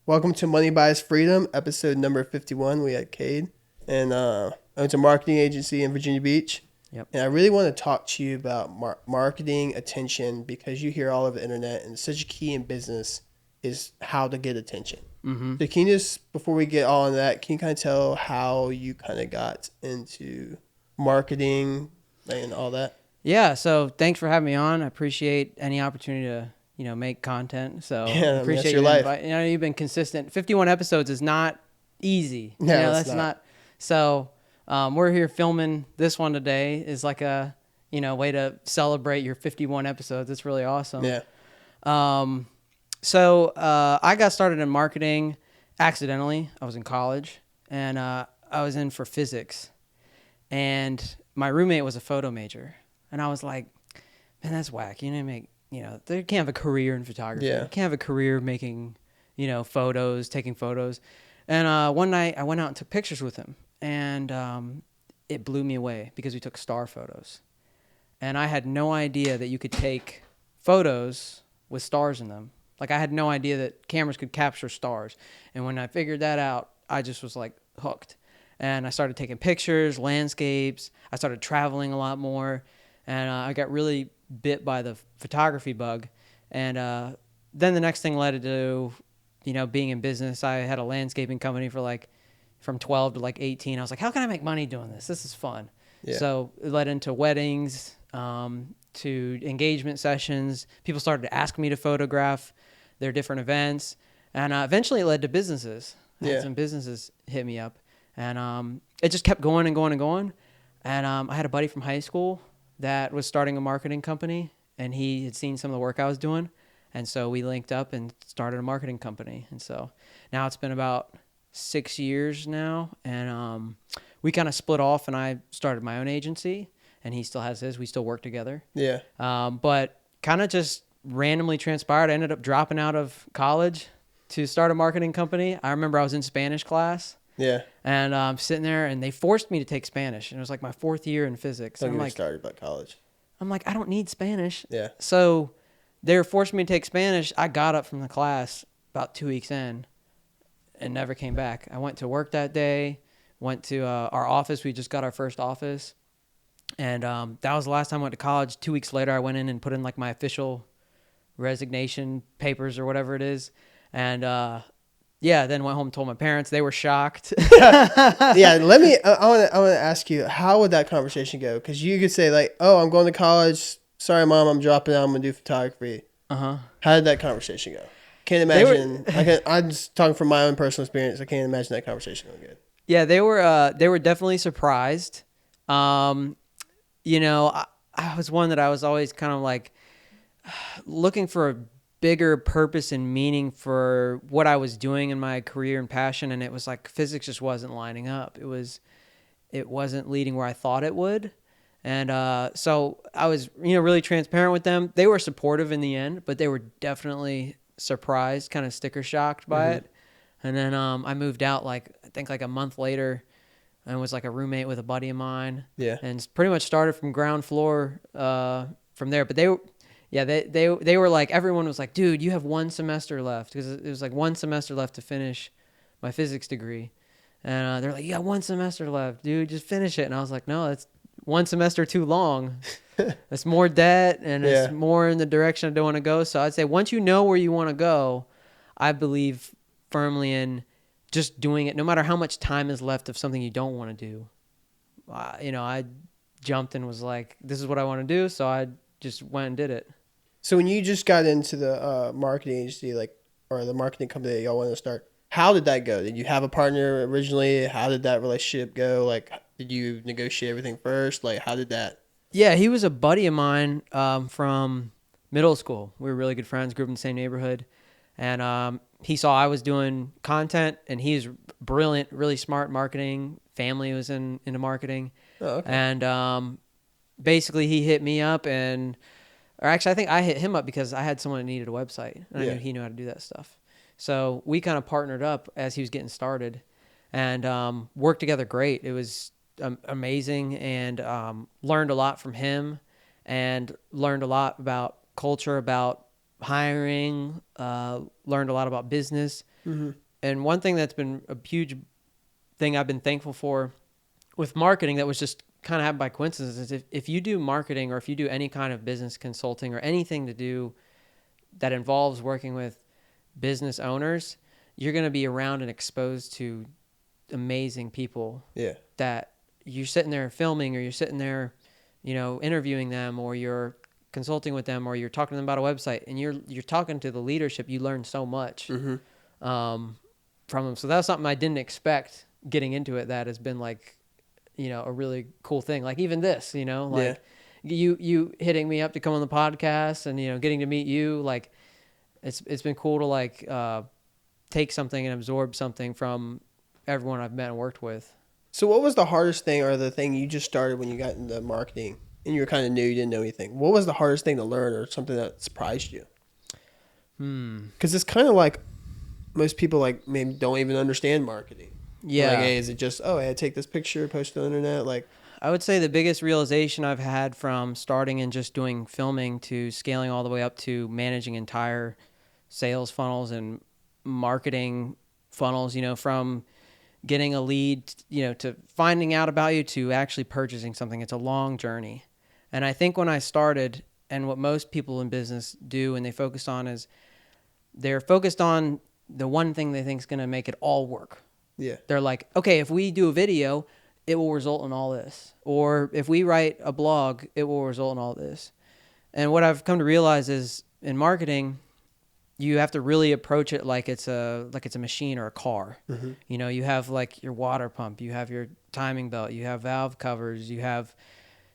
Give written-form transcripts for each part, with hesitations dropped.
Welcome to Money Buys Freedom, episode number 51. We had Cade, and I own a marketing agency in Virginia Beach. Yep. And I really want to talk to you about marketing attention, because you hear all over the internet, and such a key in business is how to get attention. Mm-hmm. So can you just, before we get all on that, can you kind of tell how you kind of got into marketing and all that? Yeah. So thanks for having me on. I appreciate any opportunity to, make content. So appreciate that's your life. invite. You've been consistent. 51 episodes is not easy. No, that's not. So we're here filming this one today is like a, way to celebrate your 51 episodes. It's really awesome. Yeah. So I got started in marketing accidentally. I was in college and I was in for physics, and my roommate was a photo major, and I was like, man, that's whack. They can't have a career in photography. Yeah. You can't have a career making, photos, taking photos. And one night I went out and took pictures with him, and it blew me away because we took star photos. And I had no idea that you could take photos with stars in them. Like, I had no idea that cameras could capture stars. And when I figured that out, I just was like hooked. And I started taking pictures, landscapes. I started traveling a lot more. And I got really bit by the photography bug. And then the next thing led to, being in business. I had a landscaping company for from 12 to 18. I was like, how can I make money doing this? This is fun. Yeah. So it led into weddings, to engagement sessions. People started to ask me to photograph their different events. And eventually it led to businesses. I had some businesses hit me up. And it just kept going and going and going. And I had a buddy from high school that was starting a marketing company, and he had seen some of the work I was doing. And so we linked up and started a marketing company. And so now it's been about 6 years now. And we kind of split off, and I started my own agency, and he still has his. We still work together. Yeah. But kind of just randomly transpired. I ended up dropping out of college to start a marketing company. I remember I was in Spanish class. Yeah. And I'm sitting there, and they forced me to take Spanish. And it was like my 4th year in physics. So I'm like, started by college. I'm like, I don't need Spanish. Yeah. So they were forcing me to take Spanish. I got up from the class about 2 weeks in and never came back. I went to work that day, went to our office. We just got our first office. And that was the last time I went to college. 2 weeks later, I went in and put in my official resignation papers or whatever it is. And then went home and told my parents. They were shocked. Yeah, I want to ask you, how would that conversation go? Because you could say oh, I'm going to college. Sorry, Mom, I'm dropping out. I'm going to do photography. Uh-huh. How did that conversation go? Can't imagine. I'm just talking from my own personal experience. I can't imagine that conversation going good. Yeah, they were definitely surprised. I was one that I was always kind of looking for a bigger purpose and meaning for what I was doing in my career and passion, and it was physics just wasn't lining up. It wasn't leading where I thought it would. And so I was really transparent with them. They were supportive in the end, but they were definitely surprised, kind of sticker shocked by it. And then I moved out I think a month later, and was a roommate with a buddy of mine. Yeah. And pretty much started from ground floor from there. But they were everyone was dude, you have 1 semester left, because it was 1 semester left to finish my physics degree. And they're like, you got 1 semester left, dude, just finish it. And I was like, no, that's 1 semester too long. That's more debt, and it's more in the direction I don't want to go. So I'd say once you know where you want to go, I believe firmly in just doing it, no matter how much time is left of something you don't want to do. I jumped and was like, this is what I want to do. So I just went and did it. So when you just got into the marketing agency, or the marketing company that y'all wanted to start, how did that go? Did you have a partner originally? How did that relationship go? Did you negotiate everything first? How did that? Yeah, he was a buddy of mine from middle school. We were really good friends, grew up in the same neighborhood. And he saw I was doing content, and he was brilliant, really smart marketing. Family was into marketing. Oh, okay. And basically he hit me up, or actually I think I hit him up because I had someone that needed a website, and I knew he knew how to do that stuff. So we kind of partnered up as he was getting started, and worked together great. It was amazing, and learned a lot from him, and learned a lot about culture, about hiring, learned a lot about business. Mm-hmm. And one thing that's been a huge thing I've been thankful for with marketing that was just kind of happened by coincidence is if you do marketing or if you do any kind of business consulting or anything to do that involves working with business owners, you're going to be around and exposed to amazing people. Yeah. That you're sitting there filming or you're sitting there, interviewing them or you're consulting with them or you're talking to them about a website and you're talking to the leadership. You learn so much from them. So that's something I didn't expect getting into it. That has been like, a really cool thing. Like even this, you hitting me up to come on the podcast and, getting to meet you, like it's been cool to like, take something and absorb something from everyone I've met and worked with. So what was the hardest thing or the thing you just started when you got into marketing and you were kind of new, you didn't know anything? What was the hardest thing to learn or something that surprised you? Because it's kind of like most people like maybe don't even understand marketing. Yeah. Like, hey, is it just, I take this picture, post it on the internet? Like, I would say the biggest realization I've had from starting and just doing filming to scaling all the way up to managing entire sales funnels and marketing funnels, from getting a lead, to finding out about you to actually purchasing something. It's a long journey. And I think when I started, and what most people in business do and they focus on is they're focused on the one thing they think is going to make it all work. Yeah. They're like, okay, if we do a video, it will result in all this. Or if we write a blog, it will result in all this. And what I've come to realize is in marketing, you have to really approach it like it's a machine or a car. Mm-hmm. You have like your water pump, you have your timing belt, you have valve covers, you have,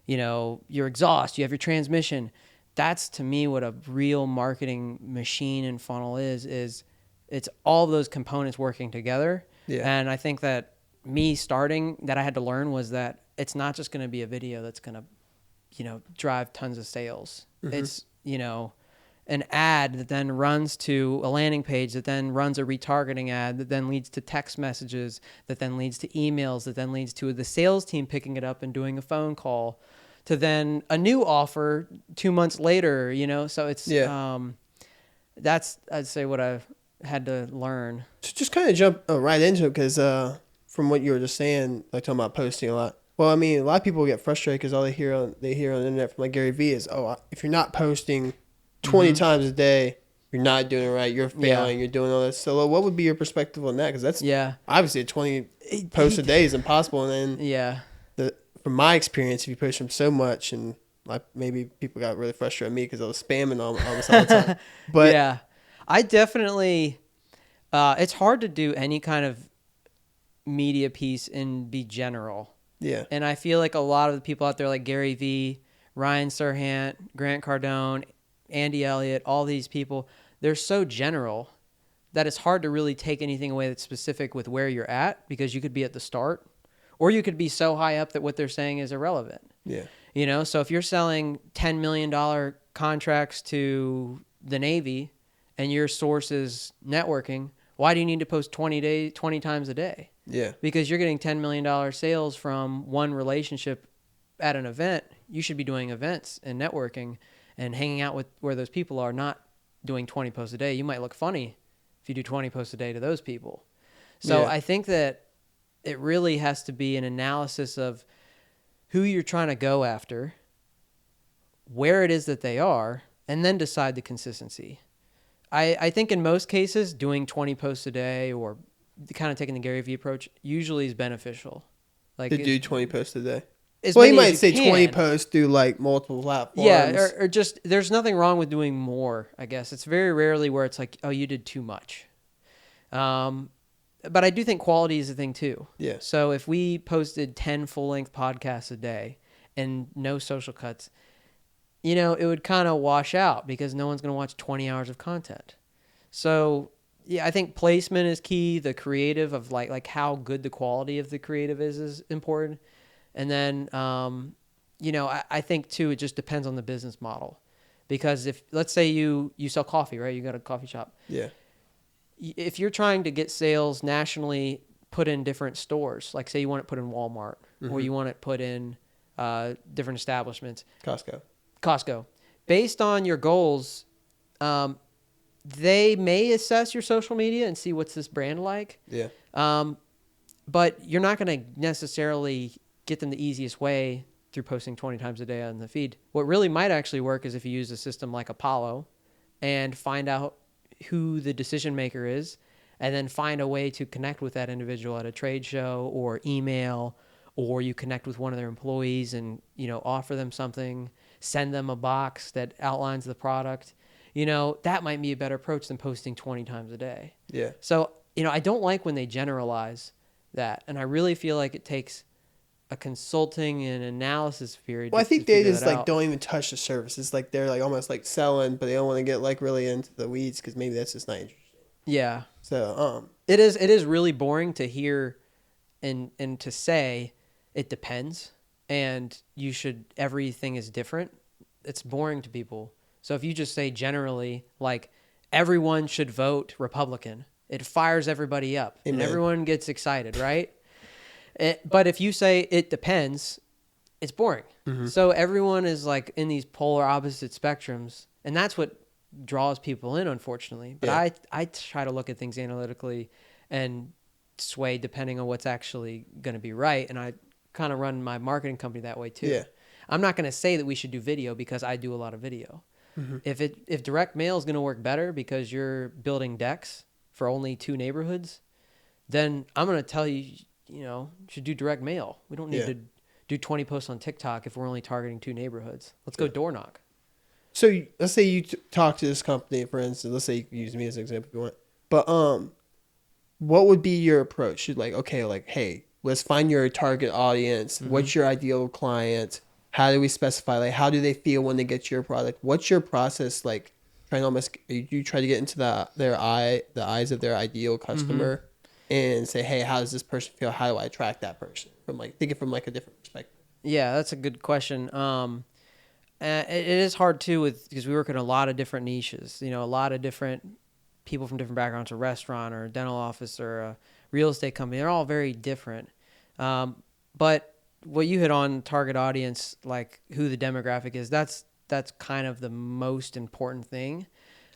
your exhaust, you have your transmission. That's to me what a real marketing machine and funnel is it's all those components working together. Yeah. And I think that me starting that I had to learn was that it's not just going to be a video that's going to, drive tons of sales. Mm-hmm. It's, an ad that then runs to a landing page that then runs a retargeting ad that then leads to text messages that then leads to emails that then leads to the sales team picking it up and doing a phone call to then a new offer 2 months later, so it's, that's, I'd say what I've had to learn. So just kind of jump right into it because from what you were just saying, like talking about posting a lot. Well, I mean, a lot of people get frustrated because all they hear on the internet from like Gary Vee is, if you're not posting 20 times a day, you're not doing it right. You're failing. You're doing all this. So what would be your perspective on that? Because that's obviously 20 posts a day is impossible. And then from my experience, if you post them so much, and like maybe people got really frustrated at me because I was spamming all this all the time. But I definitely. It's hard to do any kind of media piece and be general. Yeah. And I feel like a lot of the people out there, like Gary Vee, Ryan Serhant, Grant Cardone, Andy Elliott, all these people, they're so general that it's hard to really take anything away that's specific with where you're at because you could be at the start or you could be so high up that what they're saying is irrelevant. Yeah. So if you're selling $10 million contracts to the Navy and your source is networking, why do you need to post 20 times a day? Yeah. Because you're getting $10 million sales from one relationship at an event. You should be doing events and networking and hanging out with where those people are, not doing 20 posts a day. You might look funny if you do 20 posts a day to those people. So I think that it really has to be an analysis of who you're trying to go after, where it is that they are, and then decide the consistency. I think in most cases, doing 20 posts a day or kind of taking the Gary Vee approach usually is beneficial. Like to do 20 posts a day. Well, you might say 20 posts through like multiple platforms. Yeah, or just there's nothing wrong with doing more, I guess. It's very rarely where it's like, oh, you did too much. But I do think quality is a thing too. Yeah. So if we posted 10 full-length podcasts a day and no social cuts, it would kind of wash out because no one's going to watch 20 hours of content. So, I think placement is key. The creative of like how good the quality of the creative is important. And then, I think too, it just depends on the business model because if, let's say you sell coffee, right? You got a coffee shop. Yeah. If you're trying to get sales nationally put in different stores, like say you want it put in Walmart or you want it put in different establishments. Costco. Based on your goals, they may assess your social media and see what's this brand like. Yeah. But you're not going to necessarily get them the easiest way through posting 20 times a day on the feed. What really might actually work is if you use a system like Apollo and find out who the decision maker is, and then find a way to connect with that individual at a trade show or email, or you connect with one of their employees and, offer them something, send them a box that outlines the product. That might be a better approach than posting 20 times a day. Yeah. So, I don't like when they generalize that. And I really feel like it takes a consulting and analysis period. Well, I think to they figure just that out. don't even touch the surface. It's like they're like almost like selling, but they don't want to get like really into the weeds because maybe that's just not interesting. Yeah. So it is really boring to hear and to say it depends and everything is different. It's boring to people. So if you just say generally, like, everyone should vote Republican, it fires everybody up. Amen. And everyone gets excited, right? But if you say it depends, it's boring. Mm-hmm. So everyone is like in these polar opposite spectrums, and that's what draws people in, unfortunately. But Yeah. I try to look at things analytically and sway depending on what's actually going to be right. And I kind of run my marketing company that way too. Yeah. I'm not going to say that we should do video because I do a lot of video. Mm-hmm. If direct mail is going to work better because you're building decks for only 2 neighborhoods, then I'm going to tell you, you should do direct mail. We don't need to do 20 posts on TikTok if we're only targeting 2 neighborhoods. Let's go door knock. So let's say you talk to this company, for instance. Let's say you can use me as an example if you want. But what would be your approach? You're like, okay, like, hey, let's find your target audience. Mm-hmm. What's your ideal client? How do we specify? Like, how do they feel when they get your product? What's your process like? Trying to almost you try to get into the eyes of their ideal customer, mm-hmm. and say, hey, how does this person feel? How do I attract that person? From like thinking from like a different perspective. Yeah, that's a good question. It is hard too because we work in a lot of different niches. A lot of different people from different backgrounds, a restaurant or a dental office or a real estate company. They're all very different. But what you hit on, target audience, like who the demographic is, that's kind of the most important thing.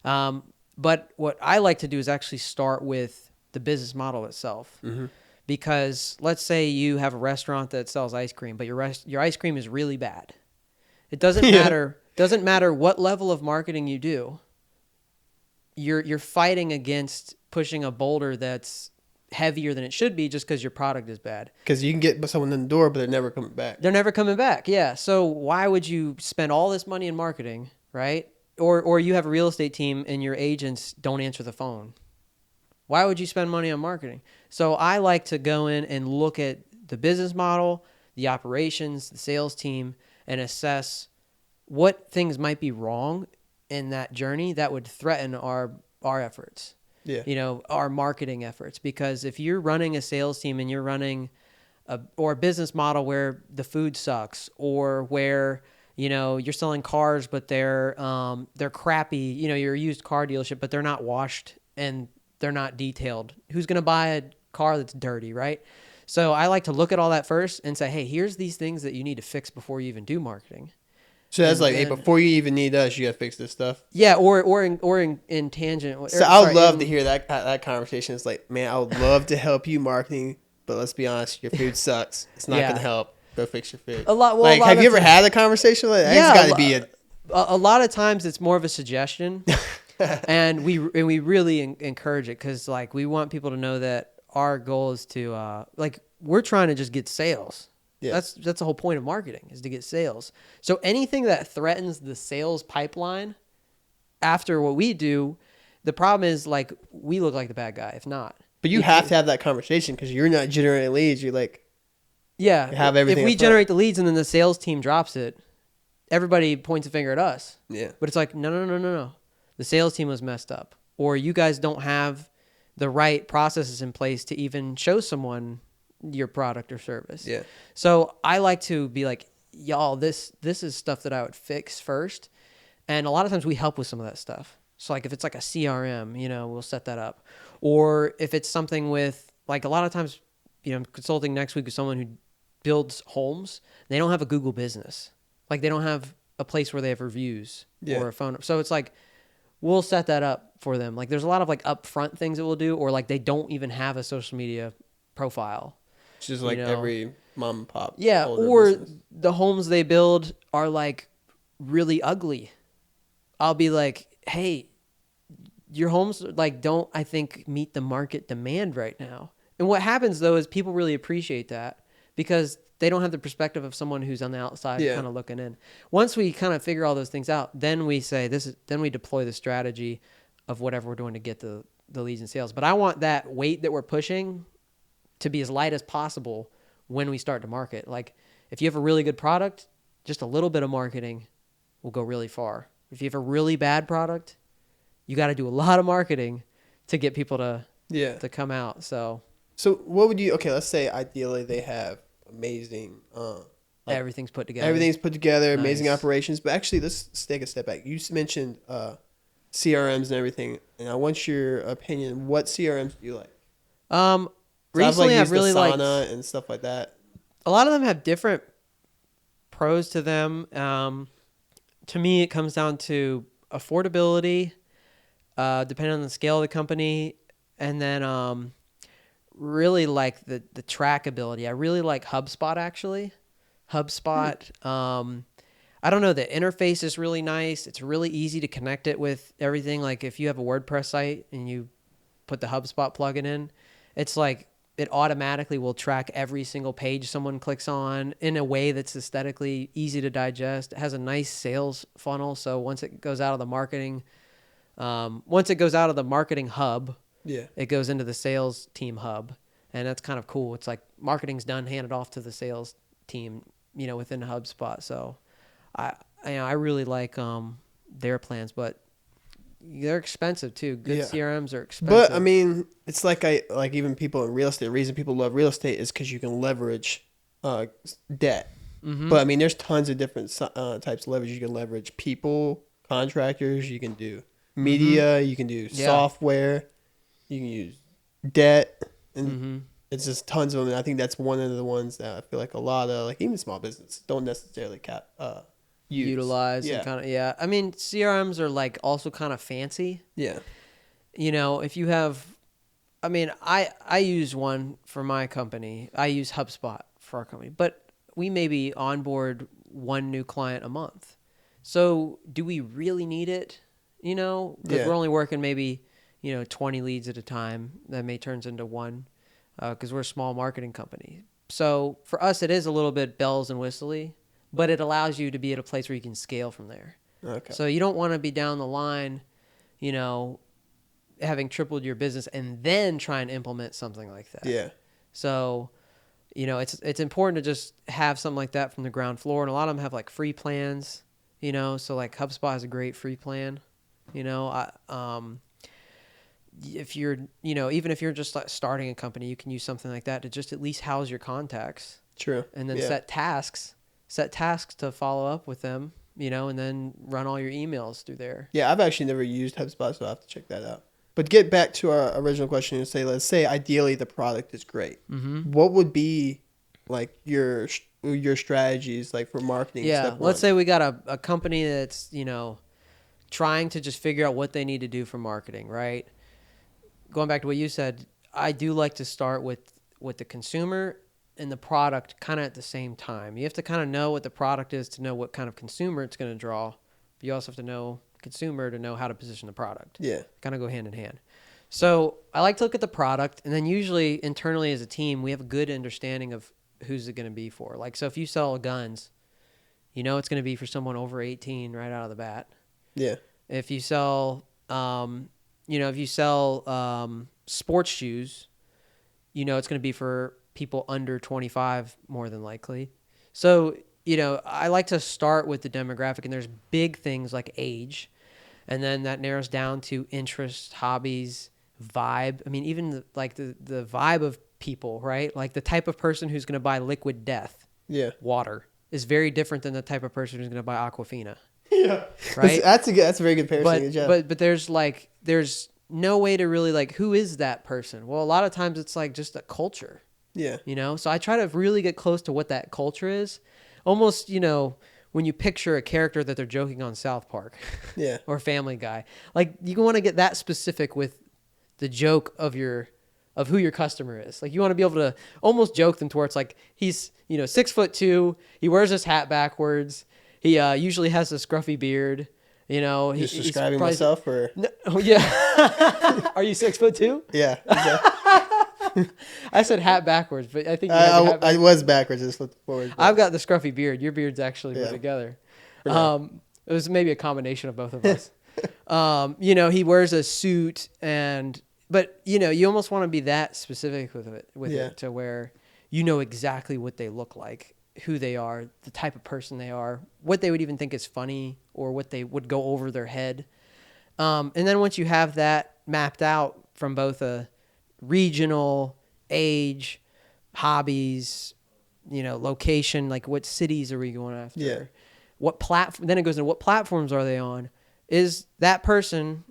But what I like to do is actually start with the business model itself. Mm-hmm. Because let's say you have a restaurant that sells ice cream, but your ice cream is really bad. It doesn't matter. Doesn't matter what level of marketing you do. You're fighting against pushing a boulder that's heavier than it should be just because your product is bad. Because you can get someone in the door, but they're never coming back. They're never coming back. Yeah. So why would you spend all this money in marketing, right? Or you have a real estate team and your agents don't answer the phone. Why would you spend money on marketing? So I like to go in and look at the business model, the operations, the sales team, and assess what things might be wrong in that journey that would threaten our efforts. Yeah. Our marketing efforts. Because if you're running a sales team and you're running a business model where the food sucks, or where you're selling cars but they're crappy, you're a used car dealership but they're not washed and they're not detailed. Who's going to buy a car that's dirty, right? So I like to look at all that first and say, hey, here's these things that you need to fix before you even do marketing. So that's hey, before you even need us, you got to fix this stuff. Yeah, or in tangent. So I would love to hear that conversation. It's like, man, I would love to help you marketing, but let's be honest, your food sucks. It's not going to help. Go fix your food. Have you ever had a conversation like that? Yeah, it's got to be a lot of times it's more of a suggestion. And we really encourage it because like we want people to know that our goal is to we're trying to just get sales. Yeah. That's the whole point of marketing, is to get sales. So anything that threatens the sales pipeline after what we do, the problem is like we look like the bad guy if not. But you have to have that conversation because you're not generating leads. You're like, yeah, you have everything. If we generate the leads and then the sales team drops it, everybody points a finger at us. Yeah. But it's like, no. The sales team was messed up, or you guys don't have the right processes in place to even show someone your product or service. Yeah. So I like to be like, y'all, this is stuff that I would fix first. And a lot of times we help with some of that stuff. So like if it's like a CRM, we'll set that up. Or if it's something with like a lot of times, I'm consulting next week with someone who builds homes. They don't have a Google business. Like they don't have a place where they have reviews or a phone. So it's like, we'll set that up for them. Like there's a lot of like upfront things that we'll do, or like they don't even have a social media profile. It's just like every mom and pop. Yeah, older or business. the homes they build are like really ugly. I'll be like, hey, your homes like don't, I think, meet the market demand right now. And what happens though is people really appreciate that because they don't have the perspective of someone who's on the outside kind of looking in. Once we kind of figure all those things out, then we say then we deploy the strategy of whatever we're doing to get the leads and sales. But I want that weight that we're pushing to be as light as possible when we start to market. Like if you have a really good product, just a little bit of marketing will go really far. If you have a really bad product, you got to do a lot of marketing to get people to come out. So what would you, okay, let's say ideally they have amazing, like everything's put together. Amazing operations. But actually, let's take a step back. You mentioned CRMs and everything, and I want your opinion. What CRMs do you like? Recently, I've really liked Asana and stuff like that. A lot of them have different pros to them. To me, it comes down to affordability, depending on the scale of the company, and then really like the trackability. I really like HubSpot actually. HubSpot. I don't know. The interface is really nice. It's really easy to connect it with everything. Like if you have a WordPress site and you put the HubSpot plugin in, it's like it automatically will track every single page someone clicks on in a way that's aesthetically easy to digest. It has a nice sales funnel. So once it goes out of the marketing hub, it goes into the sales team hub. And that's kind of cool. It's like marketing's done, handed off to the sales team, within HubSpot. So I really like their plans, but they're expensive too. Good CRMs are expensive. But I mean, it's like even people in real estate. The reason people love real estate is because you can leverage debt. Mm-hmm. But I mean, there's tons of different types of leverage. You can leverage people, contractors. You can do media. You can do software. You can use debt, and it's just tons of them. And I think that's one of the ones that I feel like a lot of like even small business don't necessarily utilize and kind of I mean CRMs are like also kind of fancy. If you have, I mean, I use one for my company. I use HubSpot for our company, but we maybe onboard one new client a month. So do we really need it? Because we're only working maybe 20 leads at a time. That may turns into one because we're a small marketing company. So for us, it is a little bit bells and whistly, but it allows you to be at a place where you can scale from there. Okay. So you don't want to be down the line, having tripled your business and then try and implement something like that. Yeah. So, it's important to just have something like that from the ground floor. And a lot of them have like free plans, so like HubSpot has a great free plan, if you're, even if you're just like starting a company, you can use something like that to just at least house your contacts. True. And then set tasks to follow up with them, and then run all your emails through there. Yeah, I've actually never used HubSpot, so I'll have to check that out. But get back to our original question and let's say ideally the product is great. Mm-hmm. What would be like your strategies like for marketing? Yeah, let's say we got a company that's, trying to just figure out what they need to do for marketing, right? Going back to what you said, I do like to start with the consumer and the product kind of at the same time. You have to kind of know what the product is to know what kind of consumer it's going to draw. But you also have to know consumer to know how to position the product. Yeah. Kind of go hand in hand. So I like to look at the product, and then usually internally as a team, we have a good understanding of who's it going to be for. Like, so if you sell guns, it's going to be for someone over 18 right out of the bat. Yeah. If you sell, sports shoes, it's going to be for people under 25 more than likely. So, I like to start with the demographic, and there's big things like age, and then that narrows down to interests, hobbies, vibe. I mean, even the vibe of people, right? Like the type of person who's going to buy Liquid Death, water, is very different than the type of person who's going to buy Aquafina. Yeah. Right? That's a very good comparison. But there's no way to really who is that person? Well, a lot of times it's like just a culture. Yeah. So I try to really get close to what that culture is. Almost, when you picture a character that they're joking on South Park Yeah. or Family Guy. Like, you want to get that specific with the joke of who your customer is. Like, you want to be able to almost joke them to where it's like, he's, 6'2", he wears his hat backwards. He usually has a scruffy beard. Just describing myself, or no, oh, yeah. Are you 6'2"? Yeah. I said hat backwards, but I think you had the hat I was backwards. I just flipped forward. But... I've got the scruffy beard. Your beard's actually put together. It was maybe a combination of both of us. He wears a suit, but you almost want to be that specific with it to where you know exactly what they look like, who they are, the type of person they are, what they would even think is funny, or what they would go over their head. And then once you have that mapped out from both a regional, age, hobbies, location, like what cities are we going after? Yeah. What platform? Then it goes into what platforms are they on? Is that person,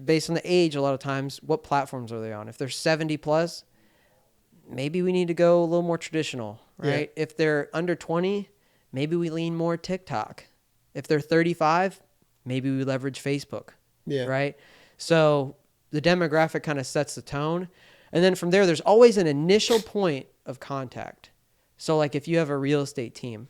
based on the age, a lot of times, what platforms are they on? If they're 70 plus, maybe we need to go a little more traditional, right? Yeah. If they're under 20, maybe we lean more TikTok. If they're 35, maybe we leverage Facebook. Yeah. Right. So the demographic kind of sets the tone. And then from there, there's always an initial point of contact. So like if you have a real estate team,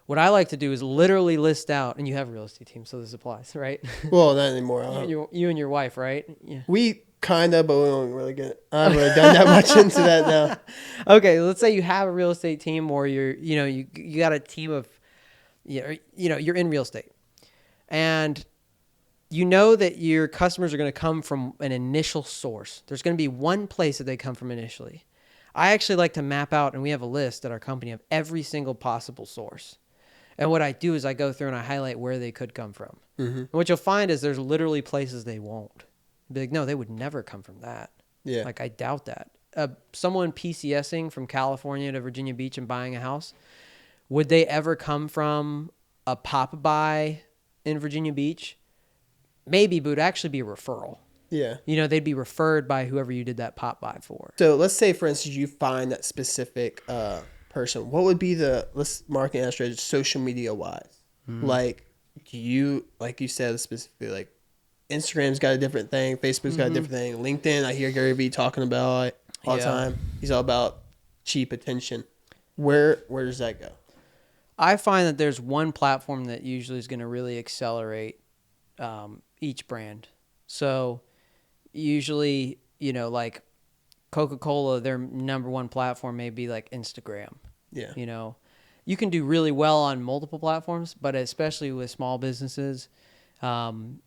what I like to do is literally list out, and you have a real estate team, so this applies, right? Well, not anymore. You and your wife, right? Yeah. We kind of, but we don't really get. I haven't really done that much into that now. Okay, let's say you have a real estate team, or you got a team of, you're in real estate, and you know that your customers are going to come from an initial source. There's going to be one place that they come from initially. I actually like to map out, and we have a list at our company of every single possible source. And what I do is I go through and I highlight where they could come from. Mm-hmm. And what you'll find is there's literally places they won't. Be like, no, they would never come from that. Yeah. Like, I doubt that. Someone PCSing from California to Virginia Beach and buying a house, would they ever come from a pop-by in Virginia Beach? Maybe, but it would actually be a referral. Yeah. They'd be referred by whoever you did that pop-by for. So let's say, for instance, you find that specific person. What would be the marketing strategy social media wise? Mm-hmm. Like you said specifically, like Instagram's got a different thing, Facebook's got a different thing, LinkedIn. I hear Gary Vee talking about it all the time. He's all about cheap attention. Where does that go? I find that there's one platform that usually is going to really accelerate each brand. So usually, like Coca-Cola, their number one platform may be like Instagram. Yeah. You can do really well on multiple platforms, but especially with small businesses and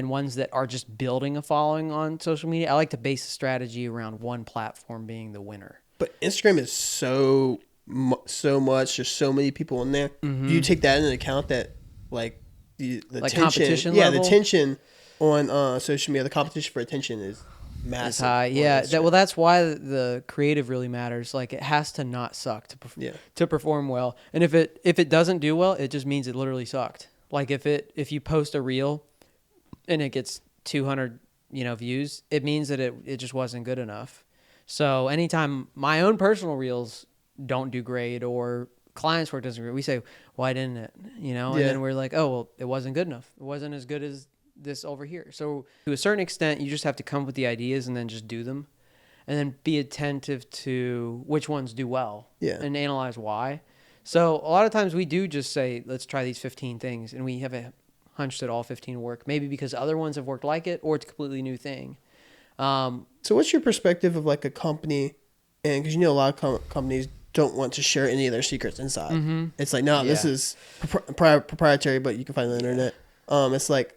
ones that are just building a following on social media, I like to base the strategy around one platform being the winner. But Instagram is so much. There's so many people in there. Mm-hmm. Do you take that into account, that like the like tension, competition level? The tension on social media, the competition for attention is massive. It's high. Yeah. That's why the creative really matters. Like, it has to not suck to perform well. And if it doesn't do well, it just means it literally sucked. Like if you post a reel and it gets 200, views, it means that it just wasn't good enough. So anytime my own personal reels don't do great or clients' work doesn't do great, we say, why didn't it? And then we're like, oh, well, it wasn't good enough. It wasn't as good as this over here. So to a certain extent, you just have to come up with the ideas and then just do them, and then be attentive to which ones do well and analyze why. So a lot of times we do just say, let's try these 15 things, and we have a hunch that all 15 work, maybe because other ones have worked like it, or it's a completely new thing. So what's your perspective of like a company, and because a lot of companies don't want to share any of their secrets inside. Mm-hmm. It's like, no, this is proprietary, but you can find it on the internet. It's like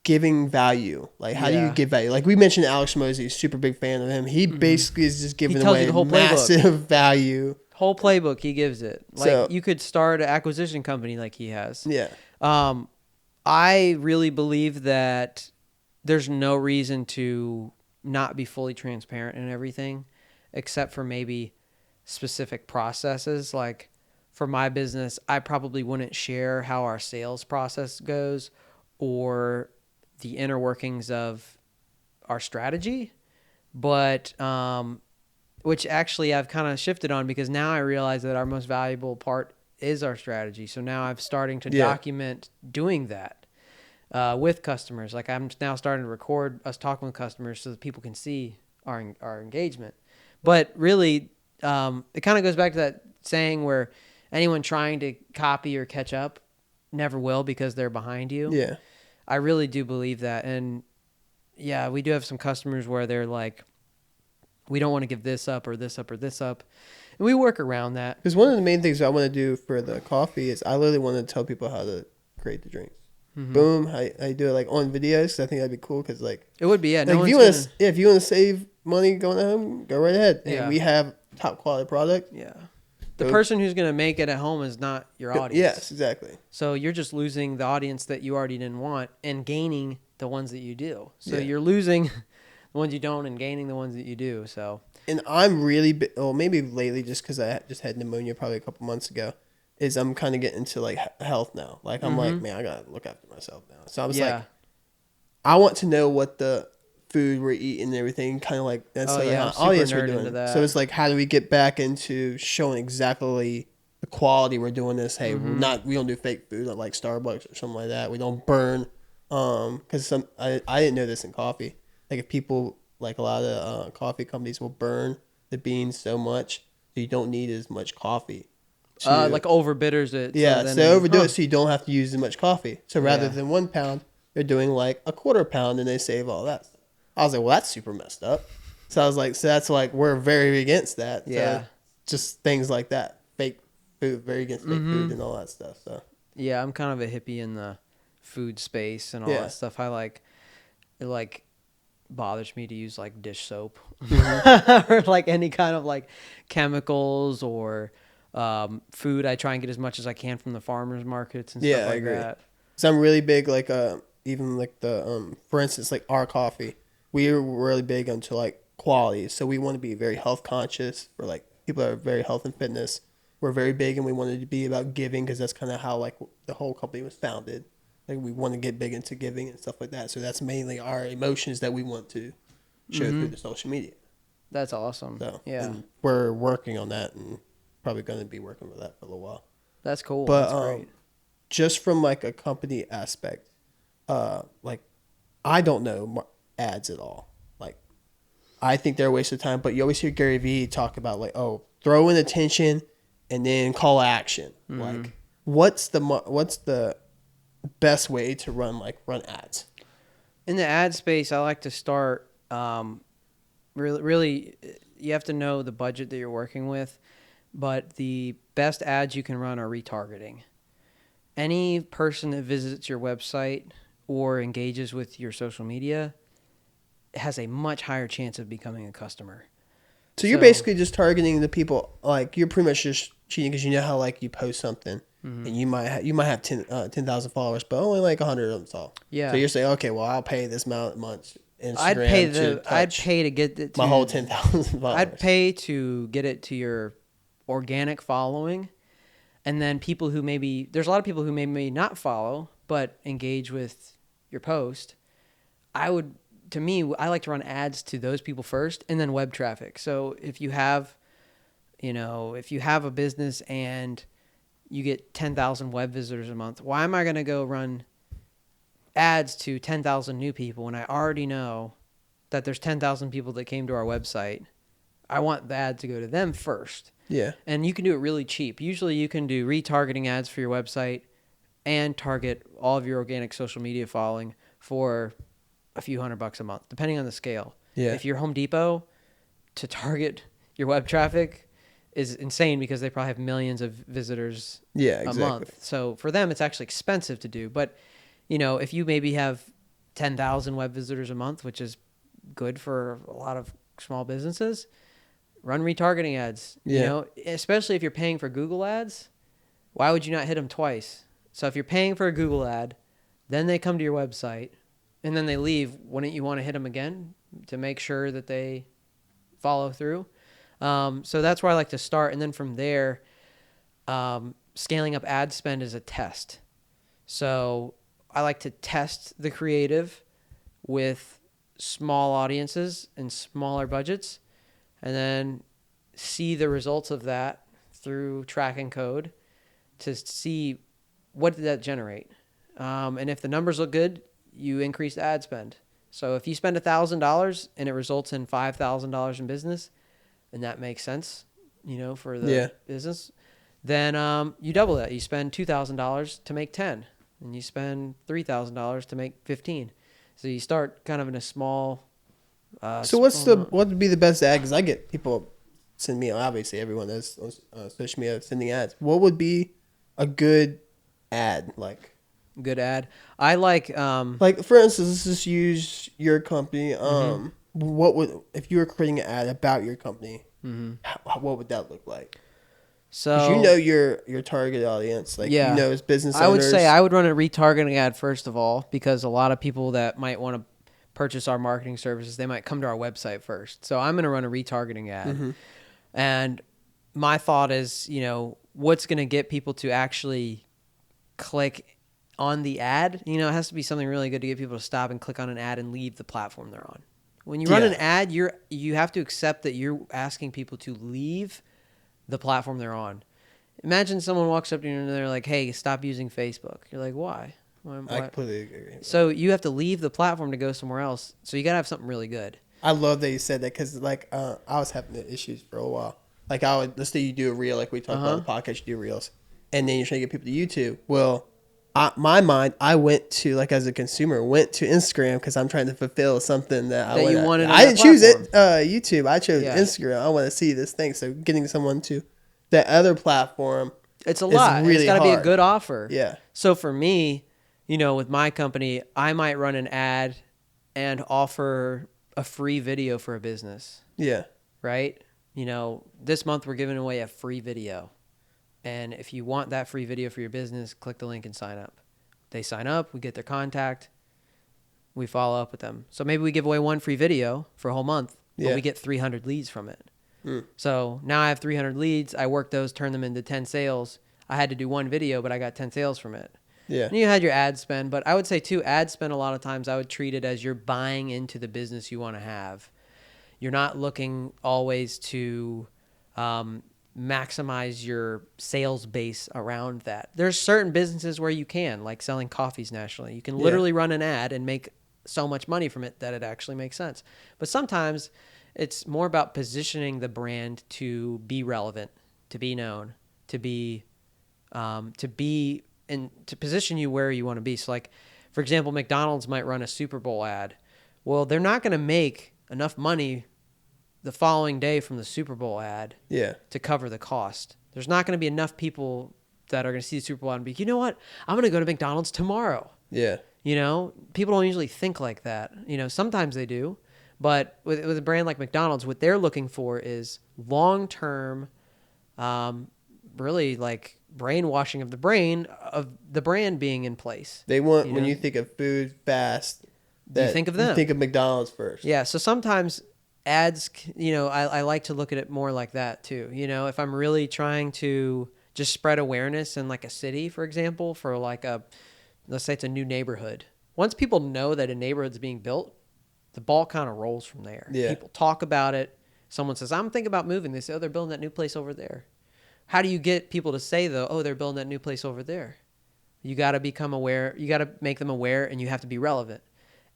giving value. Like, how do you give value? Like we mentioned Alex Mosey, super big fan of him. He basically is just giving away the whole massive value. Whole playbook, he gives it. Like, you could start an acquisition company like he has. Yeah. I really believe that there's no reason to not be fully transparent in everything, except for maybe specific processes. Like for my business, I probably wouldn't share how our sales process goes or the inner workings of our strategy, but which actually I've kind of shifted on, because now I realize that our most valuable part is our strategy. So now I'm starting to Yeah. document doing that with customers. Like I'm now starting to record us talking with customers so that people can see our engagement. But really, it kind of goes back to that saying where anyone trying to copy or catch up never will because they're behind you. Yeah. I really do believe that. And yeah, we do have some customers where they're like, we don't want to give this up or this up or this up. And we work around that. Because one of the main things I want to do for the coffee is I literally want to tell people how to create the drinks. Mm-hmm. Boom, I do it like on videos. 'Cause I think that'd be cool. Because like It would be, yeah. if you want to, if you want to save money going home, go right ahead. And Yeah. we have top quality product. Yeah. The person who's going to make it at home is not your audience. Yes, exactly. So you're just losing the audience that you already didn't want and gaining the ones that you do. So Yeah. you're losing the ones you don't and gaining the ones that you do. So. And I'm really, well, maybe lately, just because I just had pneumonia probably a couple months ago, is I'm kind of getting into like health now. Like I'm like, man, I gotta look after myself now. So I was like, I want to know what the food we're eating and everything, kind of like that's I'm how super audience we're nerd doing. into that. So it's like, how do we get back into showing exactly the quality we're doing this? Hey, we don't do fake food like Starbucks or something like that. We don't burn, because I didn't know this in coffee. Like if people, like a lot of coffee companies will burn the beans so much so you don't need as much coffee. Like overbitters it. Yeah, so they overdo it so you don't have to use as much coffee. So rather than 1 pound, they're doing like a quarter pound and they save all that stuff. I was like, well, that's super messed up. So I was like, so that's like, we're very against that. Yeah. So just things like that. Fake food, very against fake food and all that stuff. So yeah, I'm kind of a hippie in the food space and all that stuff. It like bothers me to use like dish soap or like any kind of like chemicals or food. I try and get as much as I can from the farmers markets and stuff like that. So I'm really big, like even like the for instance, like our coffee, we're really big into like quality. So we want to be very health conscious for like people that are very health and fitness. We're very big and we wanted to be about giving because that's kind of how like the whole company was founded. Like we want to get big into giving and stuff like that. So that's mainly our emotions that we want to show through the social media. That's awesome. So yeah, we're working on that and probably going to be working with that for a little while. That's cool. But that's great. Just from like a company aspect, like I don't know ads at all. Like I think they're a waste of time. But you always hear Gary Vee talk about like, oh, throw in attention and then call action. Like what's the best way to run ads? In the ad space, I like to start really you have to know the budget that you're working with, but the best ads you can run are retargeting. Any person that visits your website or engages with your social media has a much higher chance of becoming a customer. So you're basically just targeting the people, like you're pretty much just cheating because you know how like you post something and you might have 10,000 followers, but only like 100 of them saw. Yeah. So you're saying, okay, well I'll pay this amount of months. I'd pay to get it to my whole 10,000 followers. I'd pay to get it to your organic following, and then people who there's a lot of people who may not follow but engage with your post. I like to run ads to those people first and then web traffic. So if you have a business and you get 10,000 web visitors a month, why am I going to go run ads to 10,000 new people when I already know that there's 10,000 people that came to our website? I want the ad to go to them first. Yeah. And you can do it really cheap. Usually you can do retargeting ads for your website and target all of your organic social media following for a few $100 a month, depending on the scale. Yeah. If you're Home Depot, to target your web traffic is insane because they probably have millions of visitors a month. So for them, it's actually expensive to do. But, if you maybe have 10,000 web visitors a month, which is good for a lot of small businesses, run retargeting ads. Yeah. Especially if you're paying for Google ads, why would you not hit them twice? So if you're paying for a Google ad, then they come to your website, and then they leave, wouldn't you want to hit them again to make sure that they follow through? So that's where I like to start. And then from there, scaling up ad spend is a test. So I like to test the creative with small audiences and smaller budgets, and then see the results of that through tracking code to see what did that generate. And if the numbers look good, you increase the ad spend. So if you spend $1,000 and it results in $5,000 in business, and that makes sense, for the business, then you double that. You spend $2,000 to make 10, and you spend $3,000 to make 15. So you start kind of in a small. So what would be the best ad? Because I get people send me, obviously everyone that's on social media sending ads. What would be a good ad like? Good ad. I like for instance, let's just use your company. What would, if you were creating an ad about your company, what would that look like? So 'cause your target audience, as business owners. I would say I would run a retargeting ad first of all, because a lot of people that might want to purchase our marketing services, they might come to our website first. So I'm going to run a retargeting ad. And my thought is, what's going to get people to actually click on the ad? It has to be something really good to get people to stop and click on an ad and leave the platform they're on. When you run an ad, you have to accept that you're asking people to leave the platform they're on. Imagine someone walks up to you and they're like, "Hey, stop using Facebook." You're like, "Why?" I completely agree. So you have to leave the platform to go somewhere else. So you got to have something really good. I love that you said that, because I was having the issues for a while. Let's say you do a reel, like we talked about on the podcast, you do reels, and then you're trying to get people to YouTube. Well, I went to, as a consumer, went to Instagram because I'm trying to fulfill something that I wanted. I didn't choose it, YouTube. I chose Instagram. I want to see this thing. So getting someone to that other platform, it's a lot. Really, it's got to be a good offer. Yeah. So for me, with my company, I might run an ad and offer a free video for a business. Yeah. Right? This month we're giving away a free video. And if you want that free video for your business, click the link and sign up. They sign up, we get their contact, we follow up with them. So maybe we give away one free video for a whole month, but we get 300 leads from it. So now I have 300 leads. I work those, turn them into 10 sales. I had to do one video, but I got 10 sales from it. Yeah. And you had your ad spend, but I would say too, ad spend a lot of times I would treat it as you're buying into the business you want to have. You're not looking always to maximize your sales base around that. There's certain businesses where you can, like selling coffees nationally. You can literally run an ad and make so much money from it that it actually makes sense. But sometimes it's more about positioning the brand to be relevant, to be known, to position you where you want to be. So for example, McDonald's might run a Super Bowl ad. Well, they're not going to make enough money the following day from the Super Bowl ad to cover the cost. There's not going to be enough people that are going to see the Super Bowl ad and be, you know what? I'm going to go to McDonald's tomorrow. Yeah. People don't usually think like that. Sometimes they do. But with a brand like McDonald's, what they're looking for is long-term, really brainwashing of the brand being in place. They want, when you think of food fast, you think of them. You think of McDonald's first. Yeah. So sometimes ads, I like to look at it more like that too. If I'm really trying to just spread awareness in a city, for example, for let's say it's a new neighborhood. Once people know that a neighborhood's being built, the ball kind of rolls from there. Yeah. People talk about it. Someone says, I'm thinking about moving. They say, oh, they're building that new place over there. How do you get people to say, though, oh, they're building that new place over there? You got to become aware. You got to make them aware, and you have to be relevant.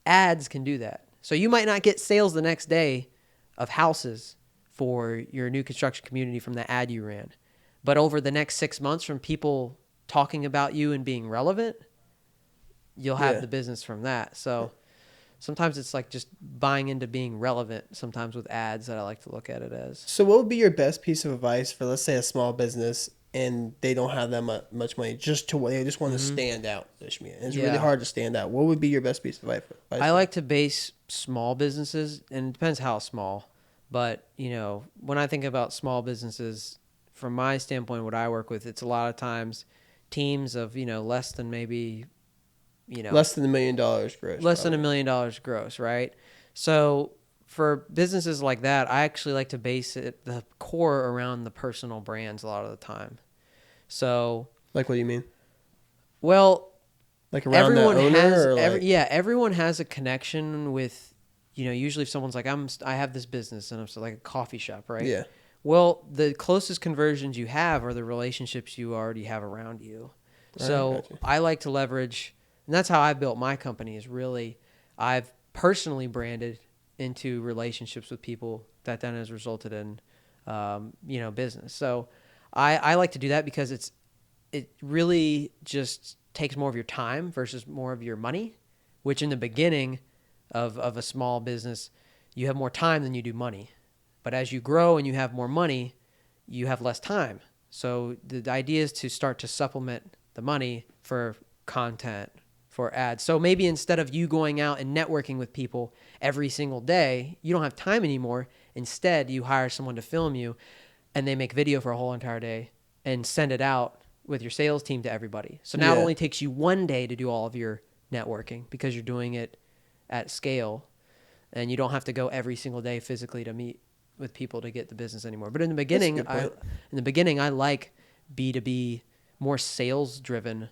Ads can do that. So you might not get sales the next day of houses for your new construction community from the ad you ran. But over the next 6 months from people talking about you and being relevant, you'll have the business from that. So sometimes it's just buying into being relevant sometimes with ads that I like to look at it as. So what would be your best piece of advice for, let's say, a small business and they don't have that much money, they just want to stand out? It's really hard to stand out. What would be your best piece of advice? I like to base small businesses, and it depends how small. But, when I think about small businesses, from my standpoint, what I work with, it's a lot of times teams of, less than maybe... less than $1 million gross. Less than $1 million gross, right? So for businesses like that, I actually like to base the core around the personal brands a lot of the time. So, what do you mean? Well, around everyone that owner, everyone has a connection with, usually if someone's like, I have this business and I'm like a coffee shop, right? Yeah. Well, the closest conversions you have are the relationships you already have around you. So Gotcha. I like to leverage, and that's how I built my company. Is really, I've personally branded into relationships with people that then has resulted in, business. So I like to do that because it really just takes more of your time versus more of your money, which in the beginning of a small business, you have more time than you do money. But as you grow and you have more money, you have less time. So the idea is to start to supplement the money for content, for ads. So maybe instead of you going out and networking with people every single day, you don't have time anymore. Instead, you hire someone to film you and they make video for a whole entire day and send it out with your sales team to everybody. So now it only takes you one day to do all of your networking because you're doing it at scale and you don't have to go every single day physically to meet with people to get the business anymore. But in the beginning, I like B2B, more sales driven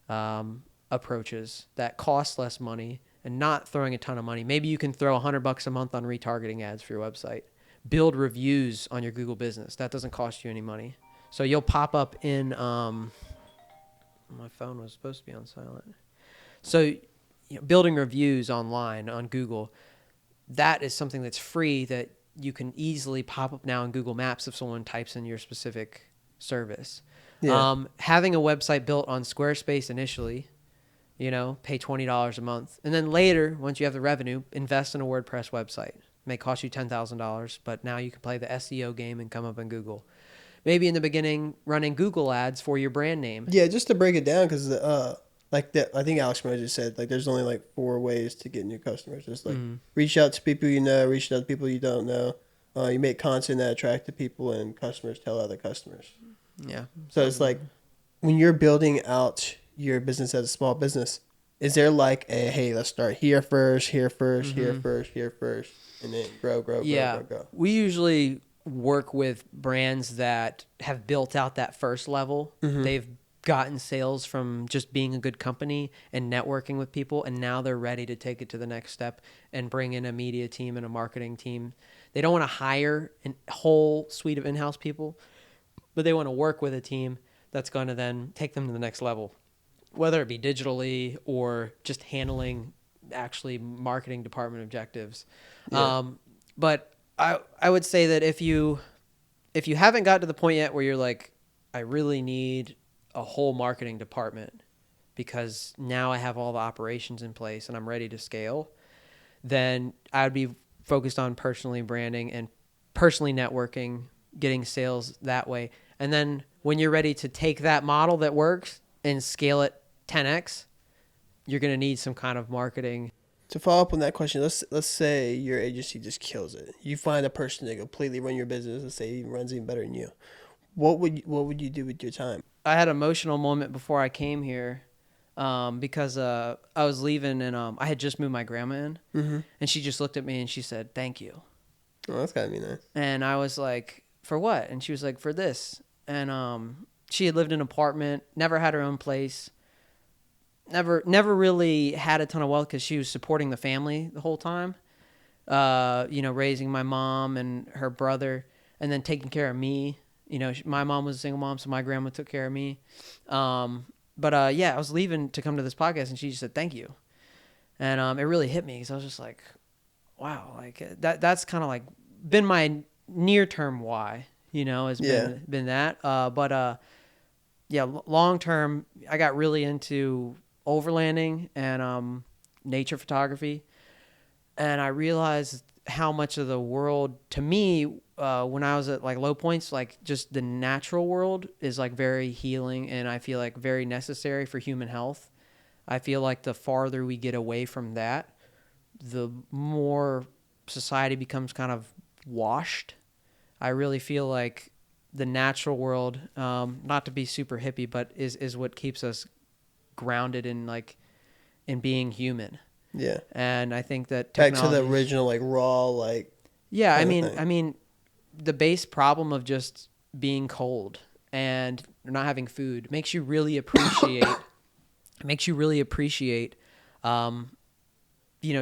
approaches that cost less money and not throwing a ton of money. Maybe you can throw $100 a month on retargeting ads for your website. Build reviews on your Google business. That doesn't cost you any money. So you'll pop up in, my phone was supposed to be on silent. So building reviews online on Google, that is something that's free that you can easily pop up now in Google Maps if someone types in your specific service. Yeah. Having a website built on Squarespace initially, pay $20 a month. And then later, once you have the revenue, invest in a WordPress website. It may cost you $10,000, but now you can play the SEO game and come up in Google. Maybe in the beginning, running Google ads for your brand name. Yeah, just to break it down, because I think Alex Moses said there's only 4 ways to get new customers. Just reach out to people you know, reach out to people you don't know. You make content that attract to people, and customers tell other customers. Yeah. So it's when you're building out your business as a small business, is there hey, let's start here first, here first, here first, here first, and then grow. We usually work with brands that have built out that first level. They've gotten sales from just being a good company and networking with people, and now they're ready to take it to the next step and bring in a media team and a marketing team. They don't want to hire a whole suite of in-house people, but they want to work with a team that's going to then take them to the next level, whether it be digitally or just handling actually marketing department objectives. Yeah. But I would say that if you haven't got to the point yet where you're I really need a whole marketing department because now I have all the operations in place and I'm ready to scale, then I would be focused on personally branding and personally networking, getting sales that way. And then when you're ready to take that model that works and scale it 10x, you're going to need some kind of marketing. To follow up on that question, let's say your agency just kills it. You find a person to completely run your business. Let's say he runs even better than you. What would you do with your time? I had an emotional moment before I came here because I was leaving and I had just moved my grandma in. And she just looked at me and she said, "Thank you." Oh, that's gotta be nice. And I was like, "For what?" And she was like, "For this." And she had lived in an apartment, never had her own place, never really had a ton of wealth because she was supporting the family the whole time, raising my mom and her brother and then taking care of me. My mom was a single mom, so my grandma took care of me. I was leaving to come to this podcast, and she just said, "Thank you." And it really hit me because I was just like, wow, that's kind of been my near-term why, has been that. Long-term, I got really into overlanding and nature photography, and I realized how much of the world, to me, when I was at low points, just the natural world is very healing, and I feel very necessary for human health. I feel the farther we get away from that, the more society becomes kind of washed. I really feel the natural world, not to be super hippie, but is what keeps us grounded in being human. Yeah. And I think that back to the original raw yeah, I mean the base problem of just being cold and not having food makes you really appreciate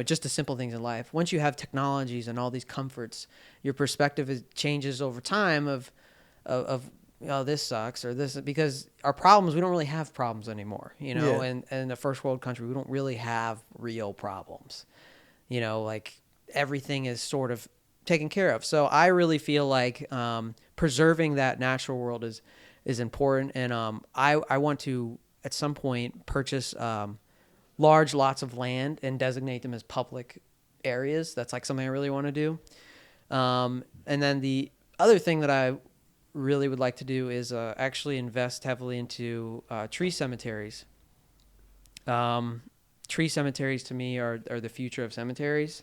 just the simple things in life. Once you have technologies and all these comforts, your perspective changes over time of this sucks or this, because our problems, we don't really have problems anymore, and in a first world country, we don't really have real problems, like everything is sort of taken care of. So I really feel like preserving that natural world is important. And I want to, at some point, purchase large lots of land and designate them as public areas. That's like something I really want to do. And then the other thing that I really would like to do is actually invest heavily into tree cemeteries. Tree cemeteries to me are the future of cemeteries.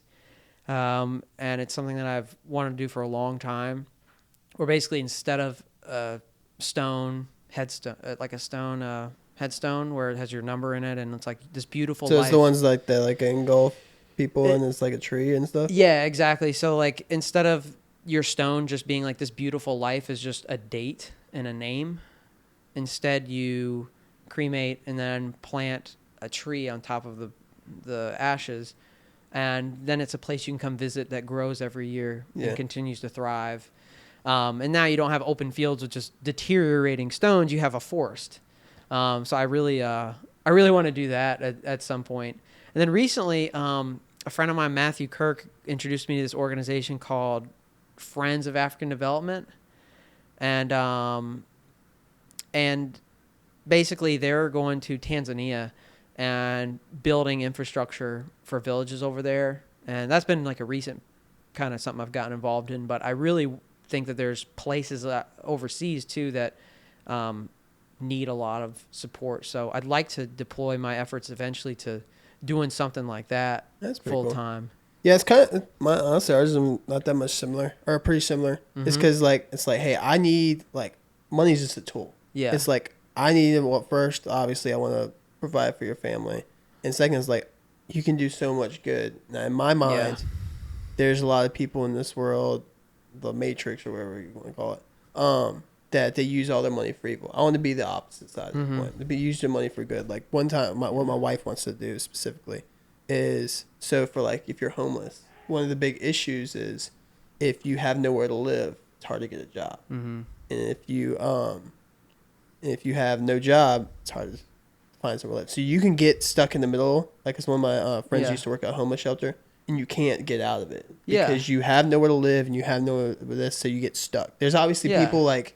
And it's something that I've wanted to do for a long time, where basically instead of a stone headstone, like a stone headstone where it has your number in it and it's like this beautiful So life. it's the ones like that, like engulf people and it's like a tree and stuff? Yeah, exactly. So like instead of your stone just being like this beautiful life is just a date and a name, instead you cremate and then plant a tree on top of the ashes, and then it's a place you can come visit that grows every year and continues to thrive. And now you don't have open fields with just deteriorating stones. You have a forest. So I really want to do that at some point. And then recently, a friend of mine, Matthew Kirk, introduced me to this organization called Friends of African Development. And basically they're going to Tanzania and building infrastructure for villages over there. And that's been like a recent kind of something I've gotten involved in. But I really think that there's places overseas too that need a lot of support. So I'd like to deploy my efforts eventually to doing something like that full time. Yeah, it's kind of, honestly, ours is not that much similar, or pretty similar. Mm-hmm. It's because, like, it's like, hey, I need, like, money's just a tool. Yeah. It's like, I need, well, first, obviously, I want to provide for your family. And second is, like, you can do so much good. Now, in my mind, there's a lot of people in this world, the Matrix or whatever you want to call it, that they use all their money for evil. I want to be the opposite side of the coin. To use their money for good. Like, one time, what my wife wants to do specifically is, so for like if you're homeless, one of the big issues is if you have nowhere to live, it's hard to get a job. And if you have no job, it's hard to find somewhere to live. So you can get stuck in the middle. Like, cause one of my friends used to work at a homeless shelter, and you can't get out of it because you have nowhere to live and you have nowhere with this, so you get stuck. There's obviously people like,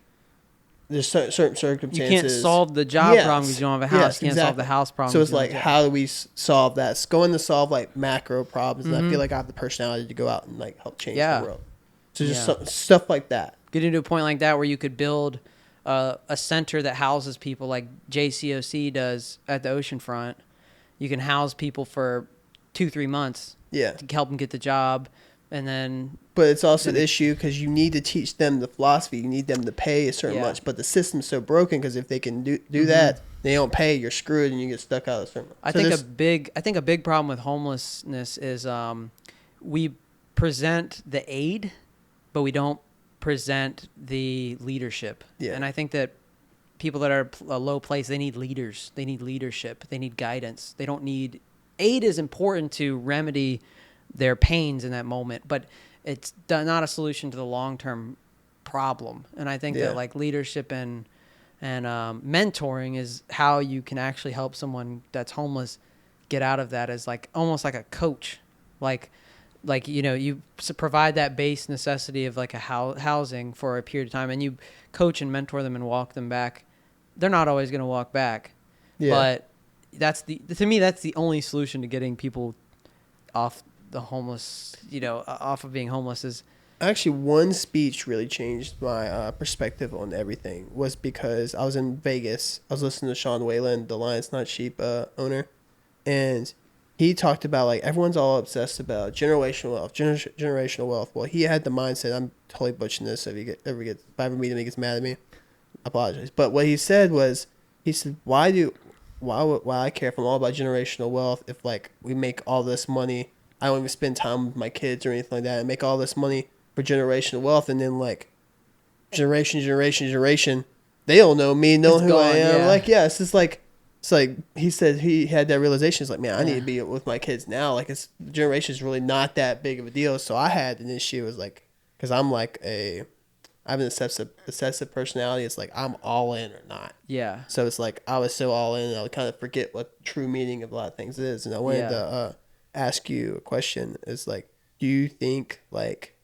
there's certain circumstances. You can't solve the job problem because you don't have a house. You can't solve the house problem. So it's like, how do we solve that? It's going to solve like macro problems. And I feel like I have the personality to go out and like help change the world. So just stuff like that. Getting to a point like that where you could build a center that houses people like JCOC does at the oceanfront. You can house people for 2-3 months. To help them get the job. And then, but it's also the issue because you need to teach them the philosophy. You need them to pay a certain much, but the system's so broken because if they can do that, they don't pay. You're screwed and you get stuck out of a certain. I think a big problem with homelessness is we present the aid, but we don't present the leadership. And I think that people that are a low place, they need leaders. They need leadership. They need guidance. They don't need aid. Is important to remedy their pains in that moment, but it's not a solution to the long-term problem. And I think that like leadership and mentoring is how you can actually help someone that's homeless get out of that, as like almost like a coach, like you provide that base necessity of like a housing for a period of time, and you coach and mentor them and walk them back. They're not always going to walk back, but to me that's the only solution to getting people off the homeless, off of being homeless. Is actually one speech really changed my perspective on everything. Was because I was in Vegas. I was listening to Sean Whalen, the Lions Not Sheep owner, and he talked about like everyone's all obsessed about generational wealth, generational wealth. Well, he had the mindset. I'm totally butchering this. If I ever meet him, he gets mad at me, I apologize. But what he said was, why I care if I'm all about generational wealth if like we make all this money. I don't even spend time with my kids or anything like that, and make all this money for generational wealth, and then like generation, they don't know me, know who I am. Like, it's just like, It's like he said he had that realization. It's like, man, I need to be with my kids now. Like, it's generation is really not that big of a deal. So I had an issue was like, because I'm like I have an obsessive personality. It's like I'm all in or not. Yeah. So it's like I was so all in, and I would kind of forget what the true meaning of a lot of things is. And I wanted to ask you a question. Is like, do you think like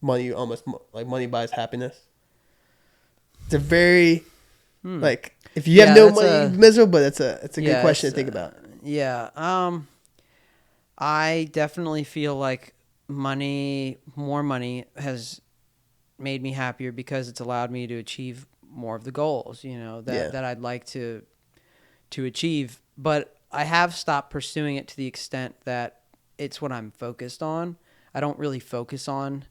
money money buys happiness? It's a very like if you have no money, you're miserable. But it's a good question to think about. Yeah. I definitely feel like more money has made me happier because it's allowed me to achieve more of the goals, that I'd like to achieve. But I have stopped pursuing it to the extent that it's what I'm focused on. I don't really focus on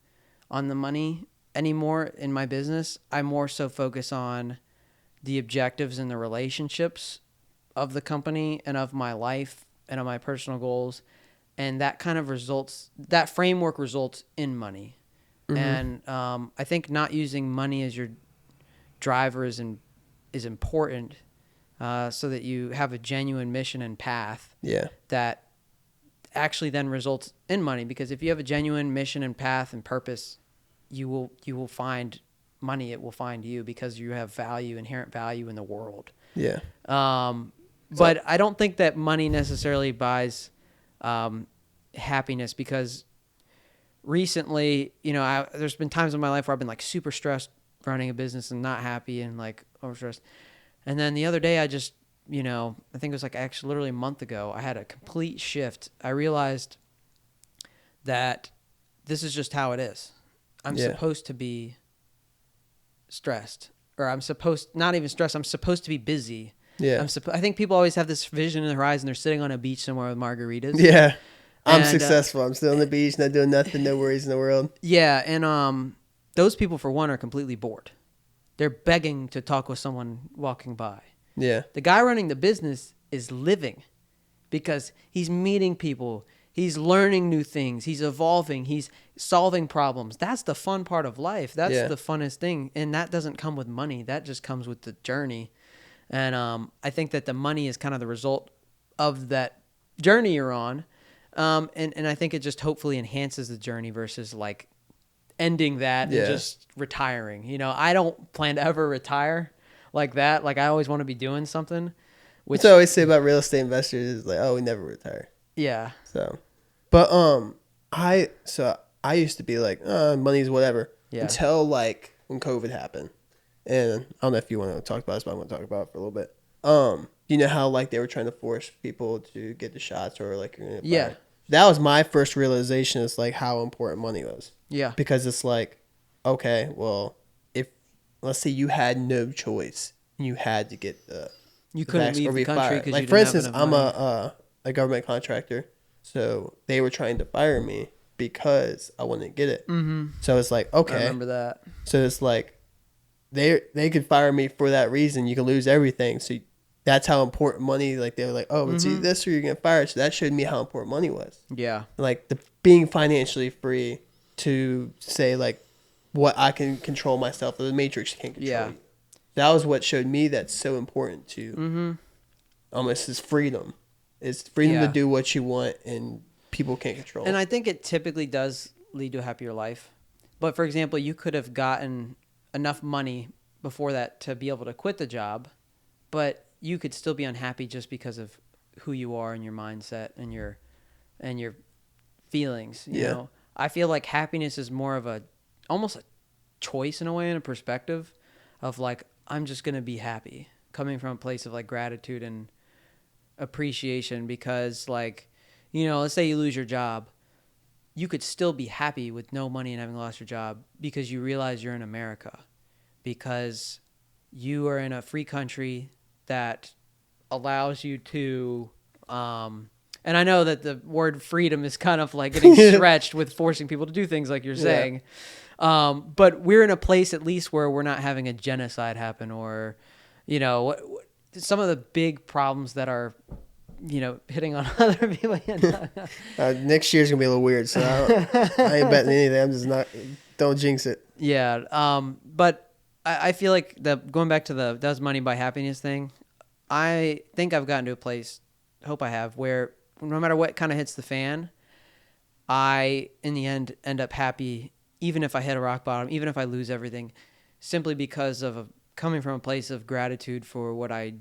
the money anymore in my business. I more so focus on the objectives and the relationships of the company and of my life and of my personal goals. And that kind of that framework results in money. Mm-hmm. And I think not using money as your driver is important, so that you have a genuine mission and path that actually then results in money. Because if you have a genuine mission and path and purpose, you will find money. It will find you because you have inherent value in the world. Yeah. But I don't think that money necessarily buys happiness, because recently, there's been times in my life where I've been like super stressed running a business and not happy and like overstressed. And then the other day I just, I think it was like actually literally a month ago, I had a complete shift. I realized that this is just how it is. I'm supposed to be stressed, or not even stressed. I'm supposed to be busy. Yeah. I think people always have this vision in the horizon. They're sitting on a beach somewhere with margaritas. Yeah. I'm successful. I'm still on the beach, not doing nothing, no worries in the world. Yeah. And those people, for one, are completely bored. They're begging to talk with someone walking by. Yeah. The guy running the business is living, because he's meeting people. He's learning new things. He's evolving. He's solving problems. That's the fun part of life. That's the funnest thing. And that doesn't come with money. That just comes with the journey. And I think that the money is kind of the result of that journey you're on. And I think it just hopefully enhances the journey versus like ending that and just retiring. I don't plan to ever retire like that. Like, I always want to be doing something. Which I always say about real estate investors is like, oh, we never retire. Yeah. So, but I used to be like, money's whatever until like when COVID happened, and I don't know if you want to talk about this, but I'm going to talk about it for a little bit. You know how like they were trying to force people to get the shots, or like that was my first realization is like how important money was. Yeah. Because it's like, okay, well, if let's say you had no choice, you had to get you couldn't leave the country because, like, for instance, I'm a government contractor, so they were trying to fire me because I wouldn't get it. Mm-hmm. So it's like, okay, I remember that. So it's like they could fire me for that reason. You can lose everything. So that's how important money. Like, they were like, oh, it's either this or you're getting fired. So that showed me how important money was. Yeah. Like being financially free to say like what I can control myself, the matrix can't control you. That was what showed me that's so important to almost is freedom. It's freedom to do what you want, and people can't control. And I think it typically does lead to a happier life. But for example, you could have gotten enough money before that to be able to quit the job, but you could still be unhappy just because of who you are and your mindset and your feelings. You know, I feel like happiness is more of almost a choice in a way, and a perspective of like, I'm just going to be happy, coming from a place of like gratitude and appreciation. Because like, let's say you lose your job, you could still be happy with no money and having lost your job, because you realize you're in America, because you are in a free country that allows you to, and I know that the word freedom is kind of like getting stretched with forcing people to do things like you're saying. But we're in a place at least where we're not having a genocide happen, or, some of the big problems that are, hitting on other people. Next year's going to be a little weird, so I ain't betting anything. I'm just don't jinx it. Yeah. But I feel like going back to the does money buy happiness thing, I think I've gotten to a place, hope I have, where no matter what kind of hits the fan, I, in the end up happy, even if I hit a rock bottom, even if I lose everything, simply because of coming from a place of gratitude for what I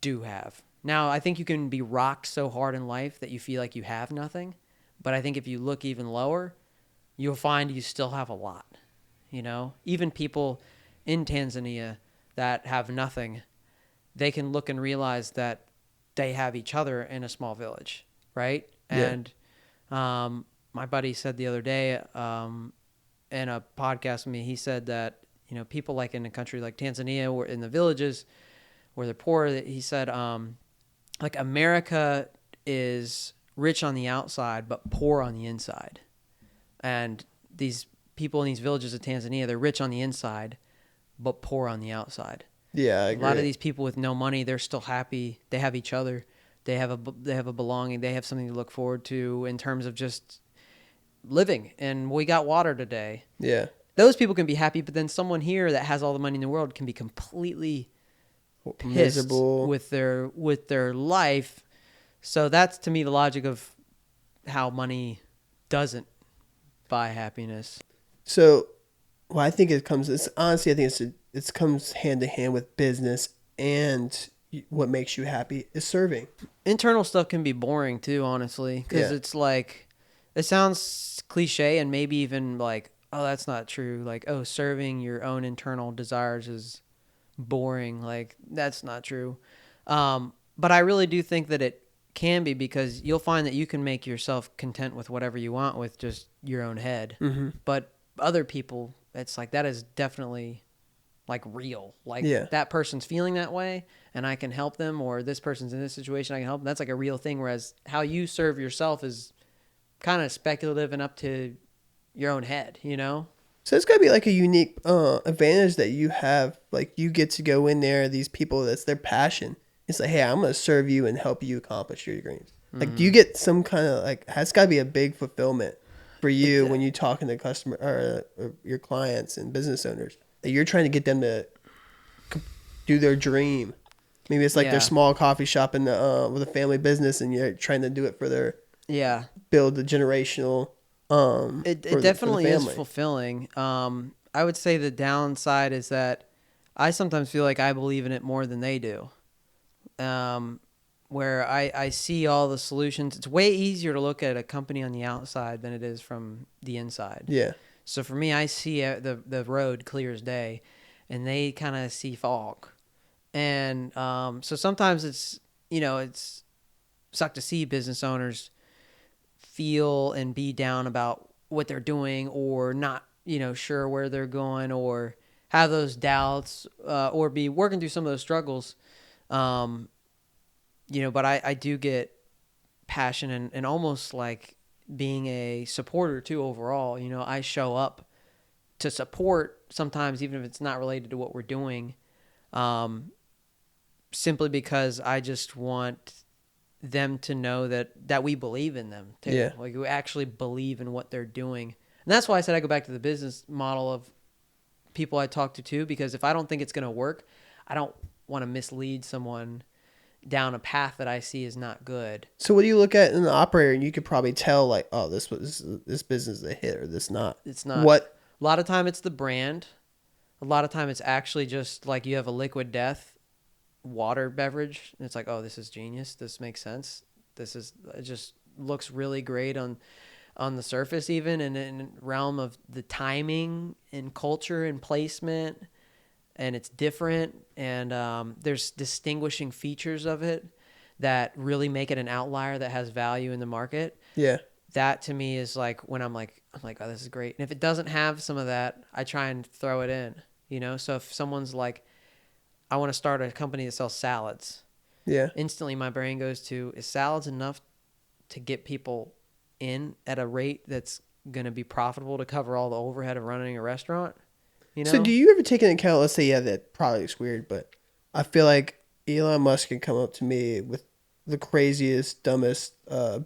do have. Now, I think you can be rocked so hard in life that you feel like you have nothing. But I think if you look even lower, you'll find you still have a lot. You know, even people in Tanzania that have nothing, they can look and realize that they have each other in a small village, right? Yeah. And my buddy said the other day in a podcast with me, he said that, you know, people like in a country like Tanzania or in the villages where they're poor, he said, like America is rich on the outside but poor on the inside. And these people in these villages of Tanzania, they're rich on the inside but poor on the outside. Yeah, I agree. A lot of these people with no money, they're still happy. They have each other. They have a belonging. They have something to look forward to in terms of just living. And we got water today. Yeah. Those people can be happy, but then someone here that has all the money in the world can be completely pissed Miserable with their life. So that's to me the logic of how money doesn't buy happiness. So, well, I think it comes. It's honestly, I think it comes hand to hand with business and what makes you happy is serving. Internal stuff can be boring too, honestly, because it's like it sounds cliche and maybe even like, oh, that's not true. Like, oh, serving your own internal desires is boring. Like, that's not true. But I really do think that it can be, because you'll find that you can make yourself content with whatever you want with just your own head. Mm-hmm. But other people, it's like that is definitely like real. Like that person's feeling that way and I can help them, or this person's in this situation, I can help them. That's like a real thing. Whereas how you serve yourself is kind of speculative and up to your own head, you know? So it's got to be like a unique advantage that you have. Like you get to go in there, these people, that's their passion. It's like, hey, I'm going to serve you and help you accomplish your dreams. Like, do you get some kind of like, that's got to be a big fulfillment for you when you're talking to customer or your clients and business owners, that you're trying to get them to do their dream. Maybe it's like their small coffee shop in the with a family business, and you're trying to do it for their build the generational. It definitely is fulfilling. I would say the downside is that I sometimes feel like I believe in it more than they do. Where I see all the solutions. It's way easier to look at a company on the outside than it is from the inside. Yeah. So for me, I see the road clear as day, and they kind of see fog. And so sometimes it's suck to see business owners feel and be down about what they're doing, or not, sure where they're going, or have those doubts, or be working through some of those struggles. But I do get passion and almost like being a supporter too overall. I show up to support sometimes, even if it's not related to what we're doing, simply because I just want them to know that we believe in them too. Yeah. Like we actually believe in what they're doing. And that's why I said I go back to the business model of people I talk to too, because if I don't think it's going to work, I don't want to mislead someone down a path that I see is not good. So what do you look at in the operator, and you could probably tell like, oh, this business is a hit or this not? It's not. What? A lot of time it's the brand. A lot of time it's actually just like you have a Liquid Death water beverage, and it's like, oh, this is genius. This makes sense. It just looks really great on the surface, even, and in the realm of the timing and culture and placement. And it's different, and there's distinguishing features of it that really make it an outlier that has value in the market. Yeah. That to me is like when I'm like, oh, this is great. And if it doesn't have some of that, I try and throw it in, So if someone's like, I want to start a company that sells salads. Yeah. Instantly my brain goes to, is salads enough to get people in at a rate that's going to be profitable to cover all the overhead of running a restaurant? So do you ever take into account, let's say, that product looks weird, but I feel like Elon Musk can come up to me with the craziest, dumbest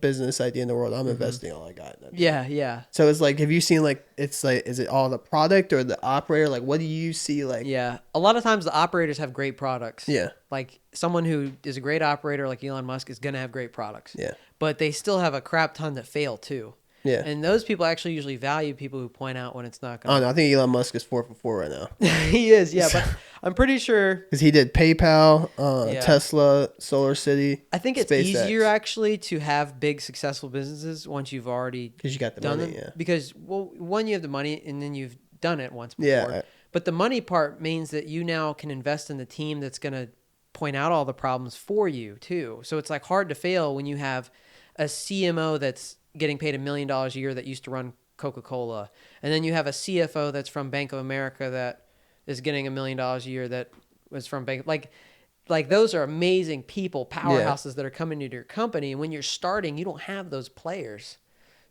business idea in the world. I'm investing all I got in that. Yeah, yeah. So it's like, have you seen like, it's like, is it all the product or the operator? Like, what do you see? Like, Yeah. A lot of times the operators have great products. yeah, Like someone who is a great operator like Elon Musk is going to have great products. yeah, But they still have a crap ton that fail too. yeah. And those people actually usually value people who point out when it's not I going don't know. I think Elon Musk is 4 for 4 right now. He is, yeah. But I'm pretty sure. Because he did PayPal, Yeah. Tesla, Solar City. I think it's SpaceX. easier actually to have big successful businesses once you've already Because you got the done money, them. yeah. Because, well, one, you have the money and then you've done it once before. Yeah. But the money part means that you now can invest in the team that's going to point out all the problems for you too. So it's like hard to fail when you have a CMO that's getting paid $1 million a year that used to run Coca-Cola. And then you have a CFO that's from Bank of America that is getting $1 million a year that was from Bank. Like those are amazing people, powerhouses that are coming into your company. And when you're starting, you don't have those players.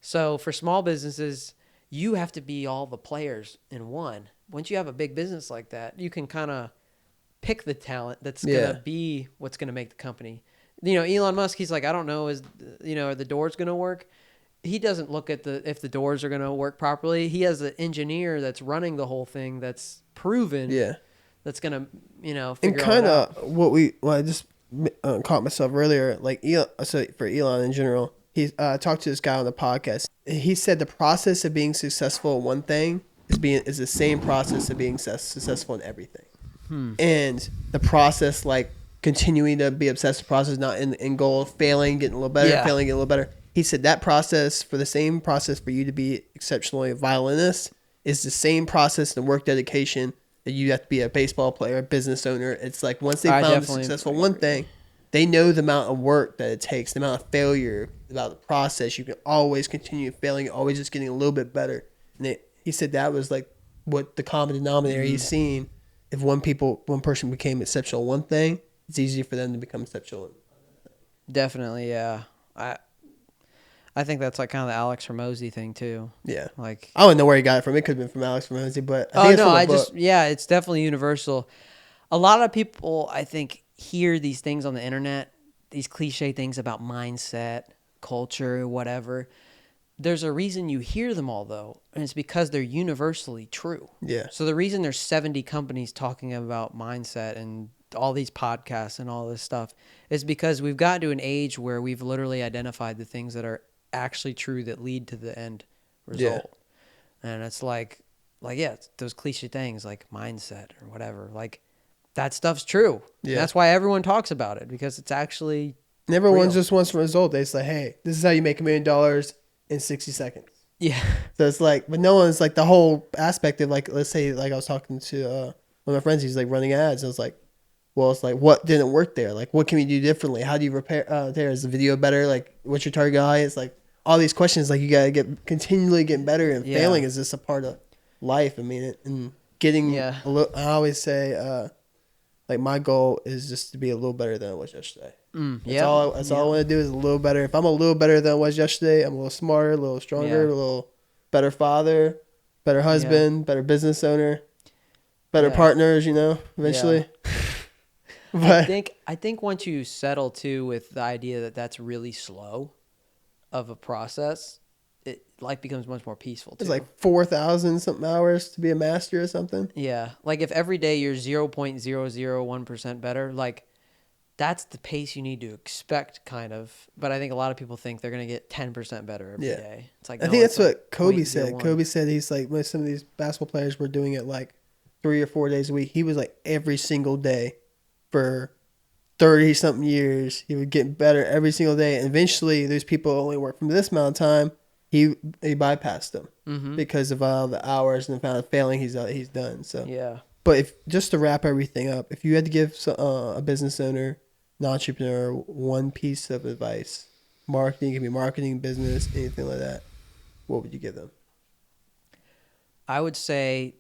So for small businesses, you have to be all the players in one. Once you have a big business like that, you can kind of pick the talent that's going to be what's going to make the company. You know, Elon Musk, he's like, I don't know, are the doors going to work? He doesn't look at if the doors are going to work properly. He has an engineer that's running the whole thing that's proven. Yeah. That's going to, figure And kind of what I just caught myself earlier, like so for Elon in general, he talked to this guy on the podcast. He said the process of being successful in one thing is the same process of being successful in everything. And the process, like continuing to be obsessed with the process, not in goal, failing, getting a little better, failing, getting a little better. He said that process, for the same process for you to be exceptionally a violinist, is the same process and work dedication that you have to be a baseball player, a business owner. It's like once they found the successful one thing, they know the amount of work that it takes, the amount of failure, about the process. You can always continue failing, always just getting a little bit better. And he said that was like what the common denominator he's seen. If one person became exceptional in one thing, it's easier for them to become exceptional. Definitely, yeah. I think that's like kind of the Alex Hormozy thing too. Yeah. Like I don't know where he got it from. It could have been from Alex Hormozy, but I think it's from a book. It's definitely universal. A lot of people, I think, hear these things on the internet, these cliche things about mindset, culture, whatever. There's a reason you hear them all though, and it's because they're universally true. Yeah. So the reason there's 70 companies talking about mindset and all these podcasts and all this stuff is because we've got to an age where we've literally identified the things that are actually true that lead to the end result. Yeah. And it's like it's those cliche things like mindset or whatever, like that stuff's true. Yeah. That's why everyone talks about it, because it's actually and everyone just wants a result. They say, hey, this is how you make $1 million in 60 seconds. Yeah. So it's like, but no one's like the whole aspect of like, let's say like I was talking to one of my friends, he's like running ads. I was like, well, it's like, what didn't work there? Like, what can we do differently? How do you repair there? Is the video better? Like, what's your target audience? Like, all these questions, like, you got to continually getting better, and failing is just a part of life. I mean, and getting I always say, like, my goal is just to be a little better than I was yesterday. That's all I want to do is a little better. If I'm a little better than I was yesterday, I'm a little smarter, a little stronger, a little better father, better husband, better business owner, better partners, eventually. But I think once you settle too with the idea that that's really slow of a process, life becomes much more peaceful too. It's like 4,000 something hours to be a master or something. Yeah. Like if every day you're 0.001% better, like that's the pace you need to expect kind of. But I think a lot of people think they're going to get 10% better every day. It's like, I think that's what Kobe said. Kobe said he's like, when some of these basketball players were doing it like 3 or 4 days a week, he was like every single day for 30 something years, he would get better every single day. And eventually those people only work from this amount of time. He bypassed them because of all the hours and the amount of failing he's done. So yeah. But just to wrap everything up, if you had to give a business owner, an entrepreneur, one piece of advice, marketing, it can be marketing, business, anything like that, what would you give them? I would say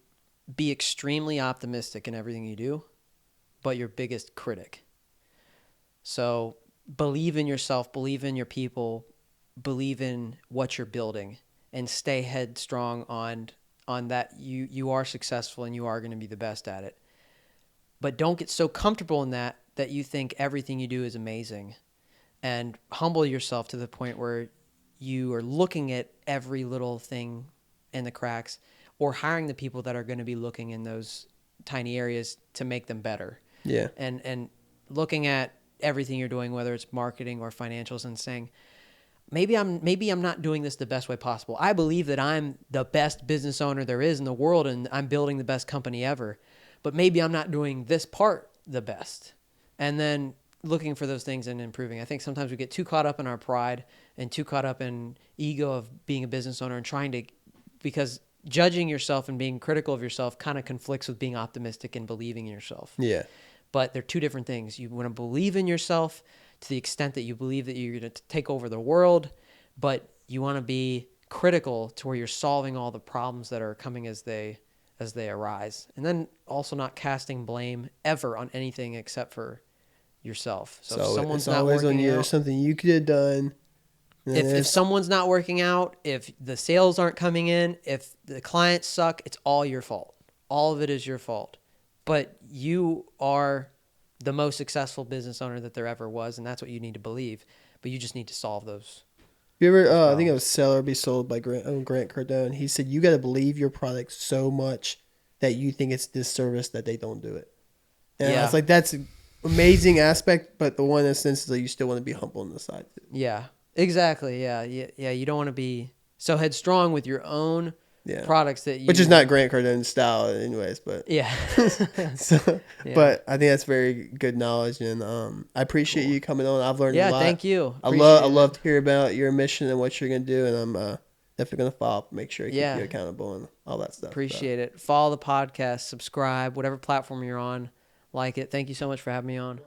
be extremely optimistic in everything you do, but your biggest critic. So believe in yourself, believe in your people, believe in what you're building, and stay headstrong on that you are successful and you are going to be the best at it. But don't get so comfortable in that you think everything you do is amazing. and humble yourself to the point where you are looking at every little thing in the cracks, or hiring the people that are going to be looking in those tiny areas to make them better. Yeah. And looking at everything you're doing, whether it's marketing or financials, and saying, maybe I'm not doing this the best way possible. I believe that I'm the best business owner there is in the world, and I'm building the best company ever, but maybe I'm not doing this part the best. And then looking for those things and improving. I think sometimes we get too caught up in our pride and too caught up in ego of being a business owner and trying to, because judging yourself and being critical of yourself kind of conflicts with being optimistic and believing in yourself. Yeah. But they're two different things. You want to believe in yourself to the extent that you believe that you're going to take over the world, but you want to be critical to where you're solving all the problems that are coming as they arise. And then also not casting blame ever on anything except for yourself. So if someone's it's not always on working you. out, Something you could have done. if someone's not working out, if the sales aren't coming in, if the clients suck, it's all your fault. All of it is your fault. But you are the most successful business owner that there ever was, and that's what you need to believe. But you just need to solve those. You ever? I think it was "Sell or Be Sold" by Grant Cardone. He said you got to believe your product so much that you think it's disservice that they don't do it. And Yeah. it's like that's an amazing aspect, but the one instance is that you still want to be humble on the side. Yeah, exactly. Yeah. You don't want to be so headstrong with your own products that you, which is not Grant Cardone's style, anyways. But yeah. so, Yeah. but I think that's very good knowledge, and I appreciate you coming on. I've learned a lot. Thank you. I love to hear about your mission and what you're gonna do, and I'm definitely gonna follow up, make sure I keep you accountable and all that stuff. Appreciate it. Follow the podcast, subscribe, whatever platform you're on, like it. Thank you so much for having me on.